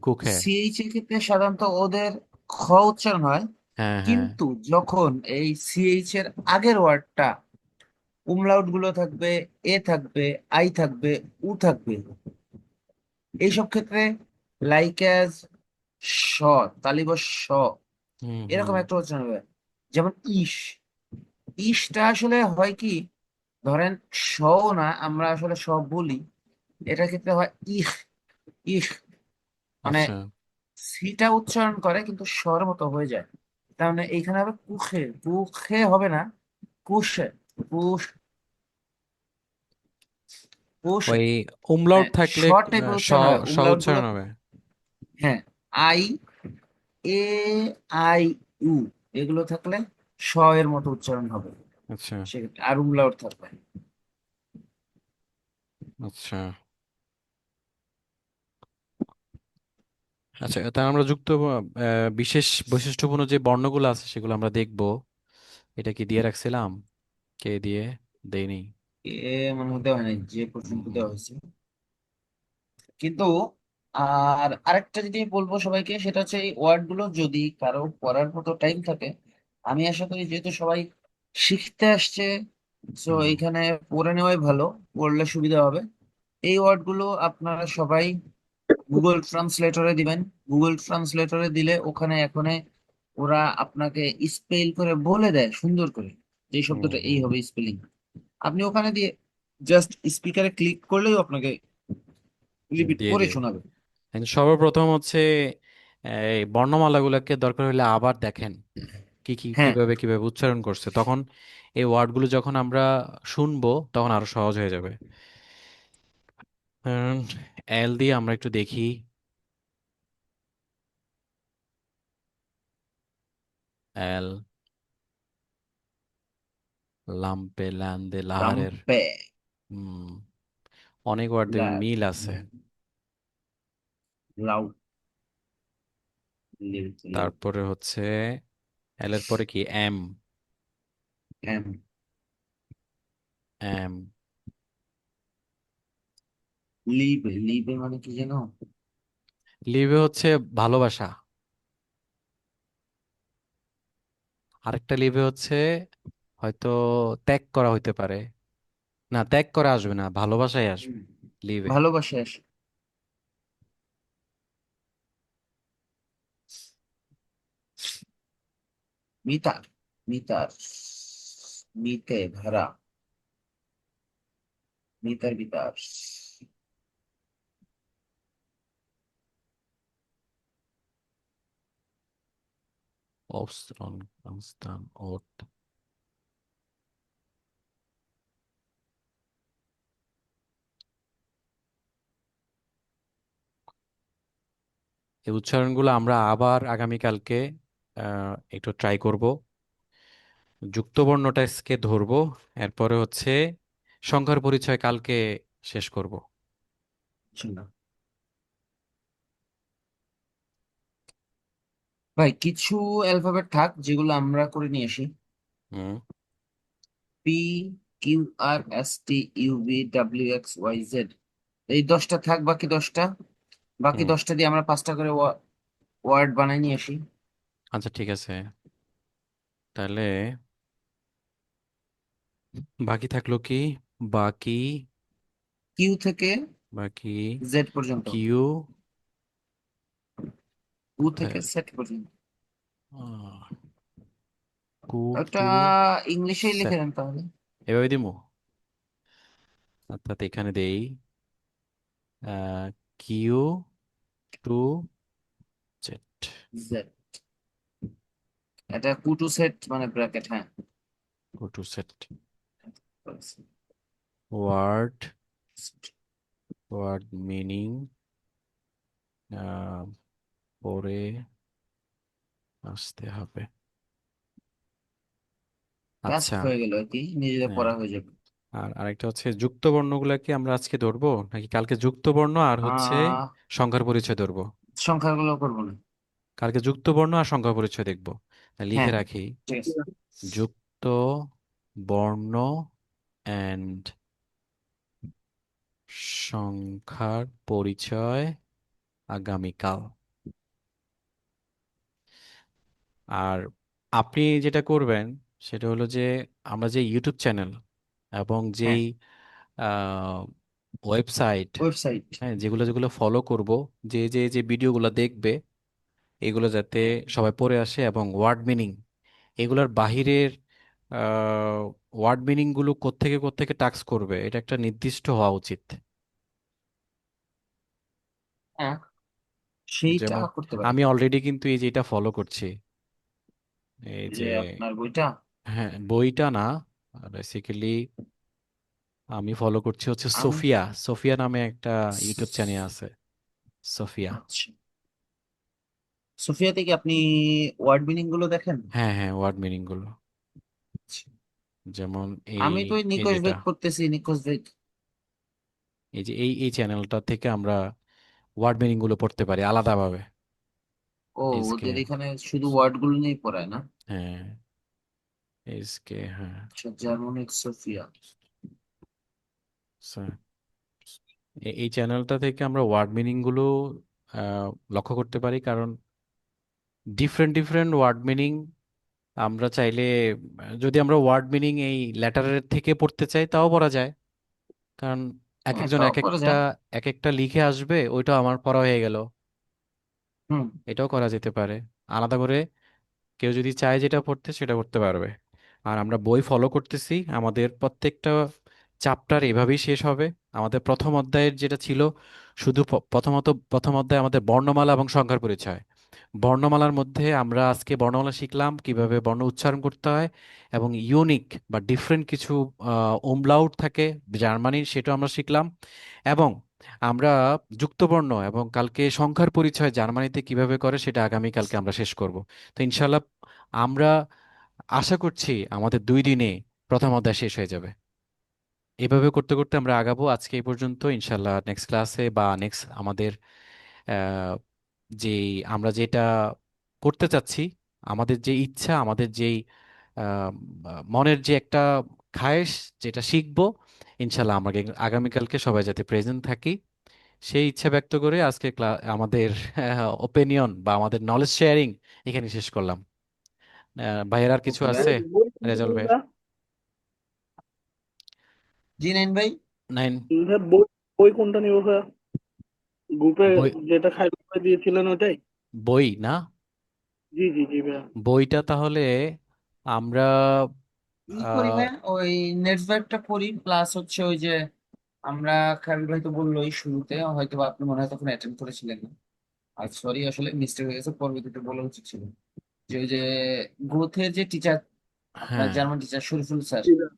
কুখে। সিএইচ এর ক্ষেত্রে সাধারণত ওদের খ উচ্চারণ হয়। হ্যাঁ হ্যাঁ। কিন্তু যখন এই সিএইচ এর আগের ওয়ার্ডটা উমলাউট গুলো থাকবে, এ থাকবে, আই থাকবে, উ থাকবে, এইসব ক্ষেত্রে লাইক অ্যাজ স, তালিব স, হুম হুম। এরকম একটা উচ্চারণ হবে। যেমন ইস। ইসটা আসলে হয় কি, ধরেন স না, আমরা আসলে সব বলি, এটার ক্ষেত্রে হয় ইহ। ইহ মানে আচ্ছা সিটা উচ্চারণ করে কিন্তু স্বর মতো হয়ে যায়। তার মানে এইখানে হবে কুখে, কুখে হবে না, কুশে। কুশ। কুশে। ওই মানে উমলাউট থাকলে শর্ট টাইপের স, উচ্চারণ হবে স উমলাউট গুলো। উচ্চারণ হবে। হ্যাঁ। আই, এ, আই, উ, এগুলো থাকলে স এর মতো উচ্চারণ হবে আচ্ছা সেক্ষেত্রে, আর উমলাউট থাকবে। আচ্ছা। আচ্ছা, তার আমরা যুক্ত বিশেষ বৈশিষ্ট্যপূর্ণ যে বর্ণগুলো আছে সেগুলো আমরা দেখব। এটা কি দিয়ে রাখছিলাম? কে দিয়ে দেইনি। মনে হতে হয় না, যে পর্যন্ত হুম, দেওয়া হয়েছে। কিন্তু আর আরেকটা যদি বলবো সবাইকে, সেটা হচ্ছে এই ওয়ার্ড গুলো যদি কারো পড়ার মতো টাইম থাকে, আমি আশা করি যেহেতু সবাই শিখতে আসছে, সো হুম, এইখানে পড়ে নেওয়াই ভালো, পড়লে সুবিধা হবে। এই ওয়ার্ড গুলো আপনারা সবাই গুগল ট্রান্সলেটরে দিবেন। গুগল ট্রান্সলেটরে দিলে ওখানে এখানে ওরা আপনাকে স্পেল করে বলে দেয় সুন্দর করে, যে এই হুম, শব্দটা এই হুম। হবে স্পেলিং। আপনি ওখানে দিয়ে জাস্ট স্পিকারে ক্লিক করলেই আপনাকে রিপিট দিয়ে করে দিবে। শোনাবে। And সর্বপ্রথম হচ্ছে এই বর্ণমালাগুলোকে দরকার হলে আবার দেখেন কি কি হ্যাঁ। কিভাবে কিভাবে উচ্চারণ করছে, তখন এই ওয়ার্ডগুলো যখন আমরা শুনবো তখন আরো সহজ হয়ে যাবে। এল দিয়ে আমরা একটু দেখি। এল, লাম্পে, ল্যান্দে, লাহারের। লাম্পে। হুম, অনেক ওয়ার্ড দেখবেন লা- মিল আছে। লাউ। Liu Liu. তারপরে হচ্ছে এল এর পরে কি? এম। এম। এম। লিবে। লিবে মানে কি জানো? লিভে হচ্ছে ভালোবাসা। আরেকটা লিভে হচ্ছে হয়তো ত্যাগ করা হইতে পারে। না, ত্যাগ করা আসবে না, ভালোবাসাই আসবে হুম, লিভে। ভালোবাসে আসে। মিতার, মিতার, মিতে ভরা, মিতার বিতার। অবস্থান, অবস্থান, ওট। এই উচ্চারণগুলো আমরা আবার আগামীকালকে একটু ট্রাই করব। যুক্ত বর্ণটা আজকে ধরবো, এরপরে হচ্ছে সংখ্যার পরিচয় কালকে শেষ করব। শোনা ভাই, কিছু অ্যালফাবেট থাক যেগুলো আমরা করে নিয়ে আসি। হুম। P, Q, R, S, T, U, V, W, X, Y, Z. এই 10টা থাক, বাকি 10টা, বাকি হুম। 10টা দিয়ে আমরা 5টা করে ওয়ার্ড বানাই নিয়ে আসি। আচ্ছা, ঠিক আছে। তাহলে বাকি থাকলো কি? বাকি, কিউ থেকে বাকি জেড পর্যন্ত, কিউ কু থেকে কোথায়? সেট পর্যন্ত। আহ, কু ওটা টু ইংলিশেই লিখে সেট, দেন তাহলে। এভাবে দিমু। অর্থাৎ এখানে দেই কিউ টু জেড। জেড, এটা কু টু সেট মানে ব্র্যাকেট, হ্যাঁ। Q to set. Word, word meaning পরে আসতে হবে। কাজ আচ্ছা। হয়ে গেল আর কি, নিজেদের হ্যাঁ, পড়া হয়ে যাবে। আর আরেকটা হচ্ছে যুক্ত বর্ণগুলা কি আমরা আজকে ধরবো নাকি কালকে? যুক্ত বর্ণ আর হচ্ছে আহ সংখ্যার পরিচয় ধরবো। সংখ্যাগুলো করবো না। কালকে যুক্ত বর্ণ আর সংখ্যা পরিচয় দেখবো। লিখে হ্যাঁ, রাখি, ঠিক আছে। যুক্ত বর্ণ অ্যান্ড সংখ্যার পরিচয় আগামীকাল। আর আপনি যেটা করবেন সেটা হলো যে আমরা যে ইউটিউব চ্যানেল এবং হ্যাঁ, যেই ওয়েবসাইট, ওয়েবসাইট। হ্যাঁ, যেগুলো যেগুলো ফলো করব, যে ভিডিওগুলো দেখবে, এগুলো যাতে হ্যাঁ, সবাই পড়ে আসে এবং ওয়ার্ড মিনিং, এগুলোর বাহিরের ওয়ার্ড মিনিং গুলো কোত্থেকে কোত্থেকে টাক্স করবে এটা একটা নির্দিষ্ট হওয়া উচিত। হ্যাঁ, সেইটা যেমন করতে পারি। আমি অলরেডি কিন্তু এই যে এটা ফলো করছি, এই এই যে, যে আপনার বইটা। হ্যাঁ, বইটা না, বেসিক্যালি আমি ফলো করছি হচ্ছে আমি, সোফিয়া, সোফিয়া নামে একটা ইউটিউব চ্যানেল আছে, সোফিয়া। আচ্ছা, সোফিয়াতে কি আপনি ওয়ার্ড মিনিং গুলো দেখেন? হ্যাঁ, হ্যাঁ, ওয়ার্ড মিনিং গুলো, আচ্ছা। যেমন এই, আমি তো ওই এই নিকোশ যেটা, বেক করতেছি, নিকোশ বেক। এই যে এই চ্যানেলটা থেকে আমরা ওয়ার্ড মিনিং গুলো পড়তে পারি আলাদাভাবে। ও, এসকে, ওদের এখানে শুধু ওয়ার্ড গুলো নিয়েই পড়ায় না? হ্যাঁ, এসকে, হ্যাঁ। আচ্ছা, জার্মানিক সোফিয়া। So, এই চ্যানেলটা থেকে আমরা ওয়ার্ড মিনিং গুলো লক্ষ্য করতে পারি, কারণ ডিফারেন্ট ডিফারেন্ট ওয়ার্ড মিনিং আমরা চাইলে, যদি আমরা ওয়ার্ড মিনিং এই লেটারের থেকে পড়তে চাই তাও পড়া যায়। কারণ এক হ্যাঁ, একজন তাও এক করা একটা, যায়। এক একটা লিখে আসবে, ওইটা আমার পড়া হয়ে গেল, হুম। এটাও করা যেতে পারে। আলাদা করে কেউ যদি চায় যেটা পড়তে সেটা করতে পারবে। আর আমরা বই ফলো করতেছি, আমাদের প্রত্যেকটা চ্যাপ্টার এভাবেই শেষ হবে। আমাদের প্রথম অধ্যায়ের যেটা ছিল, শুধু প্রথমত প্রথম অধ্যায় আমাদের বর্ণমালা এবং সংখ্যার পরিচয়। বর্ণমালার মধ্যে আমরা আজকে বর্ণমালা শিখলাম কিভাবে বর্ণ উচ্চারণ করতে হয়, এবং ইউনিক বা ডিফারেন্ট কিছু ওমলাউট থাকে জার্মানির, সেটাও আমরা শিখলাম। এবং আমরা যুক্তবর্ণ এবং কালকে সংখ্যার পরিচয় জার্মানিতে কিভাবে করে সেটা আগামীকালকে আমরা শেষ করব। তো ইনশাল্লাহ আমরা আশা করছি আমাদের 2 দিনে প্রথম অধ্যায় শেষ হয়ে যাবে। এভাবে করতে করতে আমরা আগাবো। আজকে এই পর্যন্ত, ইনশাল্লাহ নেক্সট ক্লাসে বা নেক্সট আমাদের আহ, যে আমরা যেটা করতে চাচ্ছি, আমাদের যে ইচ্ছা, আমাদের যেই আহ, মনের যে একটা খায়েশ, যেটা শিখবো, ইনশাল্লাহ আমরা আগামীকালকে সবাই যাতে প্রেজেন্ট থাকি, সেই ইচ্ছা ব্যক্ত করে আজকে আমাদের ওপিনিয়ন বা আমাদের নলেজ শেয়ারিং এখানে শেষ করলাম। ভাইয়ের আর কিছু ওকে ভাই। আছে? বই রেজাউল ভাইয়ের? কোনটা? জি নাইন ভাই। নাইন? ভাই, বই বই কোনটা নিব ভাইয়া? গ্রুপে বই, যেটা খাই দিয়েছিলেন ওইটাই? বই না, জি জি জি ভাইয়া। বইটা তাহলে আমরা ই করি আহ, ভাই, ওই নেটওয়ার্কটা করি, প্লাস হচ্ছে ওই যে আমরা, খাবির ভাই তো বললোই শুরুতে, হয়তো বা আপনি মনে হয় তখন অ্যাটেন্ড করেছিলেন না। আর সরি, আসলে মিস্টেক হয়ে গেছে, পরবর্তীতে বলা উচিত ছিল যে ওই যে গ্রোথের যে টিচার, আপনার হ্যাঁ, জার্মান টিচার শরীফুল স্যার, জি ভাইয়া।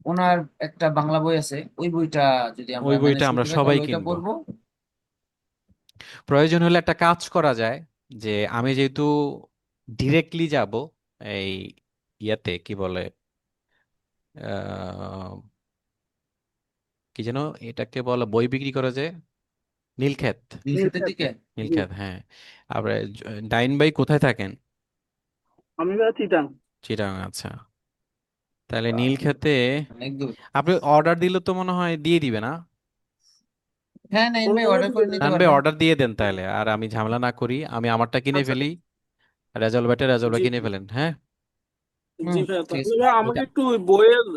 ওনার একটা বাংলা বই আছে, ওই বইটা যদি ওই আমরা বইটা ম্যানেজ আমরা করতে পারি সবাই তাহলে ওইটা কিনবো। পড়বো। প্রয়োজন হলে একটা কাজ করা যায়, যে আমি যেহেতু ডিরেক্টলি যাব এই ইয়াতে কি বলে, আহ, কি যেন এটাকে বলে, বই বিক্রি করা যায়, নীলক্ষেত। নীলক্ষেতের দিকে। জি। নীলক্ষেত, হ্যাঁ। আবার ডাইন ভাই কোথায় থাকেন? আমি ভাইয়া চিটাং। চিটাগাং, আচ্ছা। তাহলে বাহ, নীলক্ষেতে অনেক দূর। আপনি অর্ডার দিলে তো মনে হয় দিয়ে দিবে না? হ্যাঁ, নাইন ভাই বললেই অর্ডার দিয়ে করে নিতে নান ভাই পারবেন। অর্ডার দিয়ে দেন তাহলে, আর আমি ঝামেলা না করি, আমি আমারটা কিনে আচ্ছা। ফেলি। রেজাল্ট ভাই জি কিনে ফেলেন, হ্যাঁ। জি হুম, ভাইয়া, ঠিক তাহলে আছে। ভাই আমাকে এটা একটু ওই বইয়ের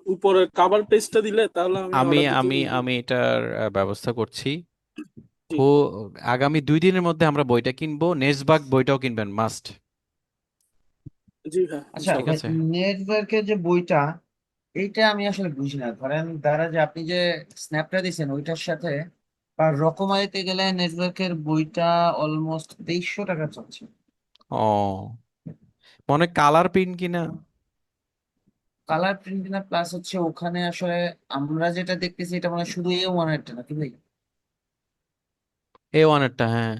উপরে কাভার পেজটা দিলে তাহলে আমি আমি অর্ডার দিতে আমি সুবিধা আমি এটার ব্যবস্থা করছি। জি। আগামী 2 দিনের মধ্যে আমরা বইটা কিনবো, নেক্সট বইটাও কিনবেন মাস্ট। জি ভাইয়া আচ্ছা ঠিক ভাই, ইনশাল্লাহ। আছে। নেটওয়ার্কের যে বইটা, এইটা আমি আসলে বুঝি না। ধরেন দ্বারা যে আপনি যে স্ন্যাপটা দিয়েছেন ওইটার সাথে বা রকমারিতে গেলে নেটওয়ার্কের বইটা অলমোস্ট 2300 টাকা চলছে। ও, মনে কালার প্রিন্ট কিনা? কালার প্রিন্ট না, প্লাস হচ্ছে ওখানে আসলে আমরা যেটা দেখতেছি এটা মানে শুধু A1 এরটা নাকি ভাই? A1 এরটা, হ্যাঁ।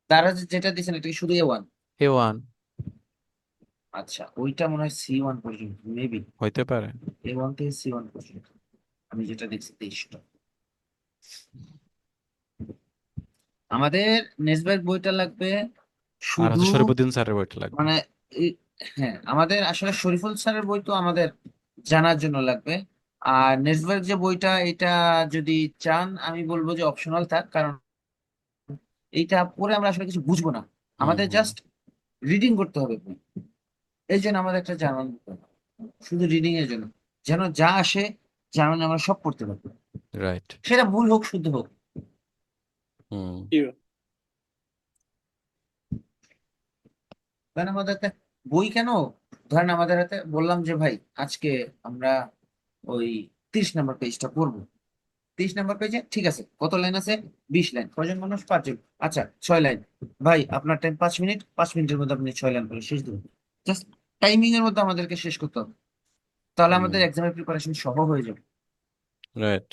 তারা যেটা দিচ্ছেন এটা কি শুধু A1? A1 আচ্ছা, ওইটা মনে হয় C1 পর্যন্ত মেবি। হইতে পারে। A1 থেকে C1 পর্যন্ত আমি যেটা দেখছি 2300। আমাদের নেক্সট বইটা লাগবে আর শুধু, হচ্ছে শরীফুদ্দিন স্যারের বইটা লাগবে। মানে এই- হ্যাঁ, আমাদের আসলে শরীফুল স্যারের বই তো আমাদের জানার জন্য লাগবে। আর নেটওয়ার্ক যে বইটা, এটা যদি চান আমি বলবো যে অপশনাল থাক, কারণ এইটা পড়ে আমরা আসলে কিছু বুঝবো না, হুম, আমাদের হুম। জাস্ট রিডিং করতে হবে বই। এই জন্য আমাদের একটা জার্মান দিতে হবে, শুধু রিডিং এর জন্য, যেন যা আসে জার্মানি আমরা সব পড়তে পারবো, রাইট। সেটা ভুল হোক শুদ্ধ হোক। হুম। জি ভাইয়া। কারণ আমাদের হাতে বই কেন, ধরেন আমাদের হাতে বললাম যে ভাই আজকে আমরা ওই 30 নম্বর পেজটা পড়বো, 30 নম্বর পেজে ঠিক আছে, কত লাইন আছে? 20 লাইন, কয়জন মানুষ? 5 জন। আচ্ছা, 6 লাইন। ভাই আপনার টাইম 5 মিনিট, 5 মিনিটের মধ্যে আপনি 6 লাইন করে শেষ দেবেন। জাস্ট টাইমিং এর মধ্যে আমাদেরকে শেষ করতে হবে, তাহলে হুম। আমাদের এক্সামের প্রিপারেশন সহ হয়ে যাবে। রাইট।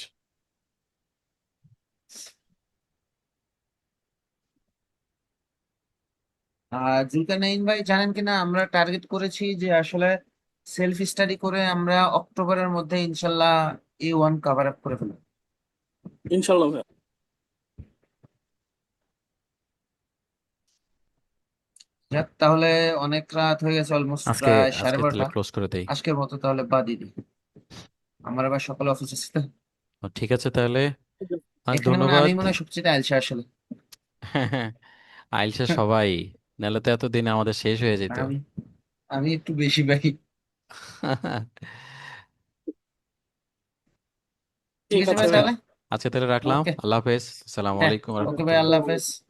আর জুলকারনাইন ভাই, জানেন কিনা আমরা টার্গেট করেছি যে আসলে সেলফ স্টাডি করে আমরা অক্টোবরের মধ্যে ইনশাল্লাহ A1 কভার আপ করে ফেলবো। ইনশাল্লাহ ভাইয়া। যাক তাহলে, অনেক রাত হয়ে গেছে, অলমোস্ট আজকে প্রায় সাড়ে আজকে তাহলে বারোটা ক্লোজ করে দেই। আজকের মতো তাহলে বাদই দিই, আমার আবার সকালে অফিস আছে তো। ঠিক আছে তাহলে, ঠিক আছে। এখানে মানে আমি ধন্যবাদ। মনে হয় সবচেয়ে আলসা আসলে। আইলসা সবাই, নাহলে তো এতদিন আমাদের শেষ হয়ে যেত। আমি আমি একটু বেশি ভাই। ঠিক ঠিক আছে আছে ভাই আজকে ভাইয়া। তাহলে। আজকে তাহলে রাখলাম। ওকে। আল্লাহ হাফেজ, আসসালামু হ্যাঁ, আলাইকুম ওকে ভাই, রহমতুল্লাহ। আল্লাহ আসসালামু হাফেজ। আলাইকুম।